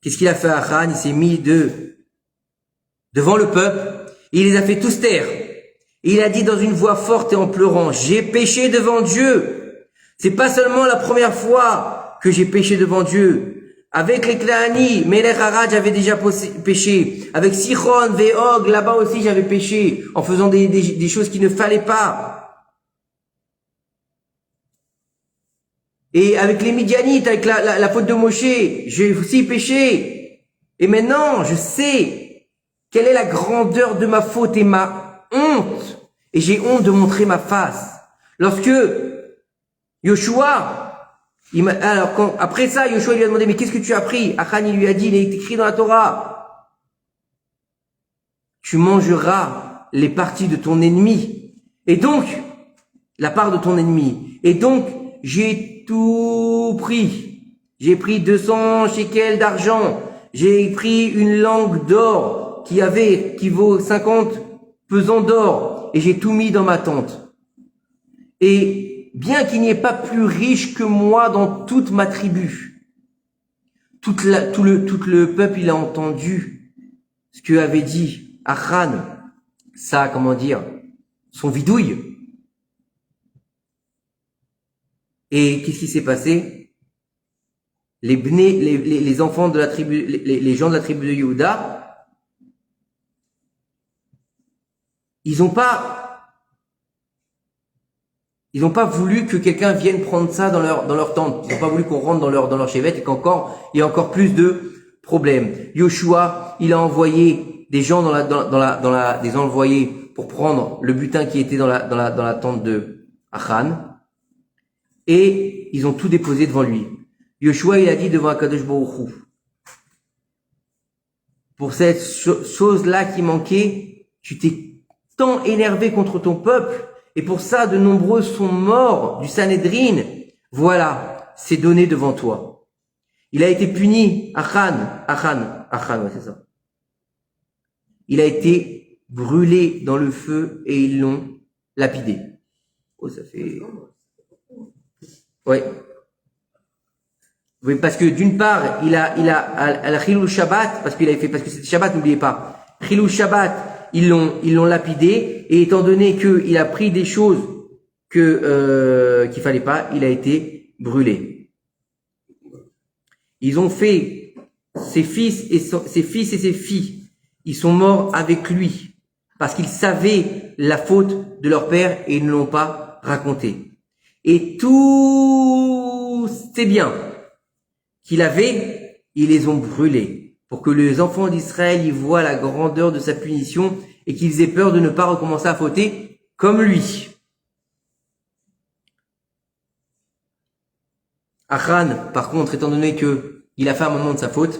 S1: Qu'est-ce qu'il a fait à Achan? Il s'est mis devant le peuple, et il les a fait tous taire. Et il a dit dans une voix forte et en pleurant, j'ai péché devant Dieu. C'est pas seulement la première fois que j'ai péché devant Dieu. Avec les Klaani, Melech Harad, j'avais déjà péché. Avec Sichon, Veog, là-bas aussi j'avais péché, en faisant des choses qu'il ne fallait pas. Et avec les Midianites, avec la faute de Moshe, j'ai aussi péché. Et maintenant, je sais quelle est la grandeur de ma faute et ma honte. Et j'ai honte de montrer ma face. Lorsque Yoshua, après ça, Yoshua lui a demandé, mais qu'est-ce que tu as appris? Achan, il lui a dit, il est écrit dans la Torah, tu mangeras les parties de ton ennemi. Et donc, la part de ton ennemi. Et donc, j'ai tout pris. J'ai pris 200 shekels d'argent. J'ai pris une langue d'or qui vaut 50 pesants d'or. Et j'ai tout mis dans ma tente. Et bien qu'il n'y ait pas plus riche que moi dans toute ma tribu, tout le peuple, il a entendu ce que avait dit Achan, son vidouille. Et qu'est-ce qui s'est passé? Les enfants de la tribu, les gens de la tribu de Yehuda, ils n'ont pas voulu que quelqu'un vienne prendre ça dans leur tente. Ils n'ont pas voulu qu'on rentre dans leur chevette et il y a encore plus de problèmes. Yoshua, il a envoyé des gens des envoyés pour prendre le butin qui était dans la tente de Achan. Et ils ont tout déposé devant lui. Yoshua, il a dit devant Akadosh Baruch Hu, pour cette chose-là qui manquait, tu t'es tant énervé contre ton peuple, et pour ça, de nombreux sont morts du Sanhédrin. Voilà, c'est donné devant toi. Il a été puni, Achan, ouais, c'est ça. Il a été brûlé dans le feu et ils l'ont lapidé. Oh, ça fait... Ouais. Oui, parce que d'une part, il a à Chilou Shabbat, parce que c'était Shabbat, n'oubliez pas. Chilou Shabbat, ils l'ont lapidé, et étant donné qu'il a pris des choses qu'il fallait pas, il a été brûlé. Ils ont fait ses fils et ses filles, ils sont morts avec lui, parce qu'ils savaient la faute de leur père et ils ne l'ont pas raconté. Et tous ces biens qu'il avait, ils les ont brûlés, pour que les enfants d'Israël y voient la grandeur de sa punition et qu'ils aient peur de ne pas recommencer à fauter comme lui. Achan, par contre, étant donné qu'il a fait un moment de sa faute,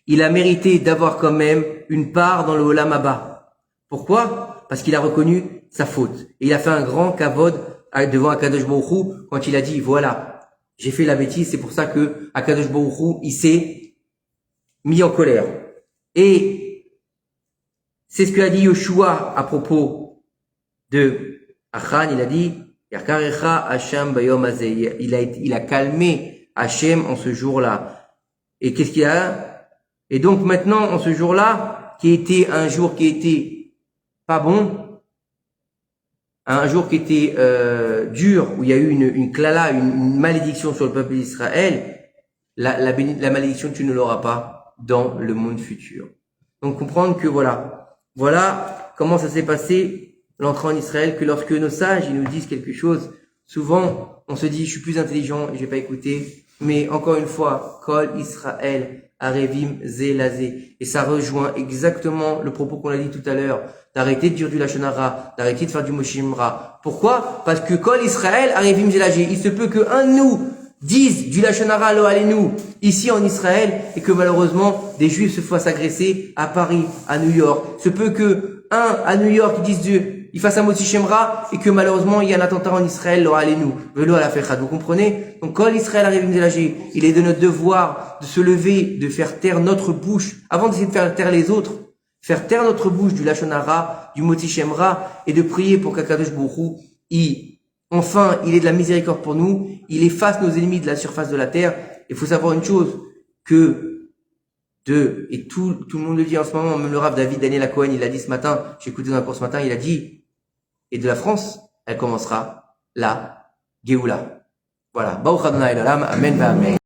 S1: il a mérité d'avoir quand même une part dans le Olam Haba. Pourquoi? Parce qu'il a reconnu sa faute. Et il a fait un grand kavod devant Akadosh Baruch Hu quand il a dit, voilà, j'ai fait la bêtise, c'est pour ça que Akadosh Baruch Hu, il s'est mis en colère. Et c'est ce qu'a dit Yoshua à propos de Achan, il a dit, il a calmé Hachem en ce jour-là. Et qu'est-ce qu'il a? Et donc maintenant, en ce jour-là, qui était un jour qui était pas bon, un jour qui était dur, où il y a eu une klala, une malédiction sur le peuple d'Israël, la malédiction, tu ne l'auras pas dans le monde futur. Donc comprendre que voilà comment ça s'est passé l'entrée en Israël, que lorsque nos sages ils nous disent quelque chose, souvent on se dit je suis plus intelligent et je vais pas écouter, mais encore une fois, Kol Israël arevim zelazé. Et ça rejoint exactement le propos qu'on a dit tout à l'heure, d'arrêter de dire du lachon hara, d'arrêter de faire du moshimra. Pourquoi? Parce que Kol Israël arevim zelazé. Il se peut que un de nous dise du lachon hara lo alenu ici en Israël et que malheureusement des Juifs se fassent agresser à Paris, à New York. Il se peut que un à New York il dise il fasse un moti shemra et que malheureusement il y a un attentat en Israël, lo alenu, velo à la fechad. Vous comprenez? Donc Kol Israël arevim zelazé. Il est de notre devoir de se lever, de faire taire notre bouche avant d'essayer de faire taire les autres. Faire taire notre bouche du lachon hara, du moti shemra et de prier pour qu'Akadosh Baruch Hu, enfin, il est de la miséricorde pour nous, il efface nos ennemis de la surface de la terre. Il faut savoir une chose, et tout le monde le dit en ce moment, même le Rav David Daniel Cohen, il l'a dit ce matin, j'ai écouté dans un cours ce matin, il a dit, et de la France, elle commencera la Géoula. Voilà. Baruch Adonai l'olam, amen, amen.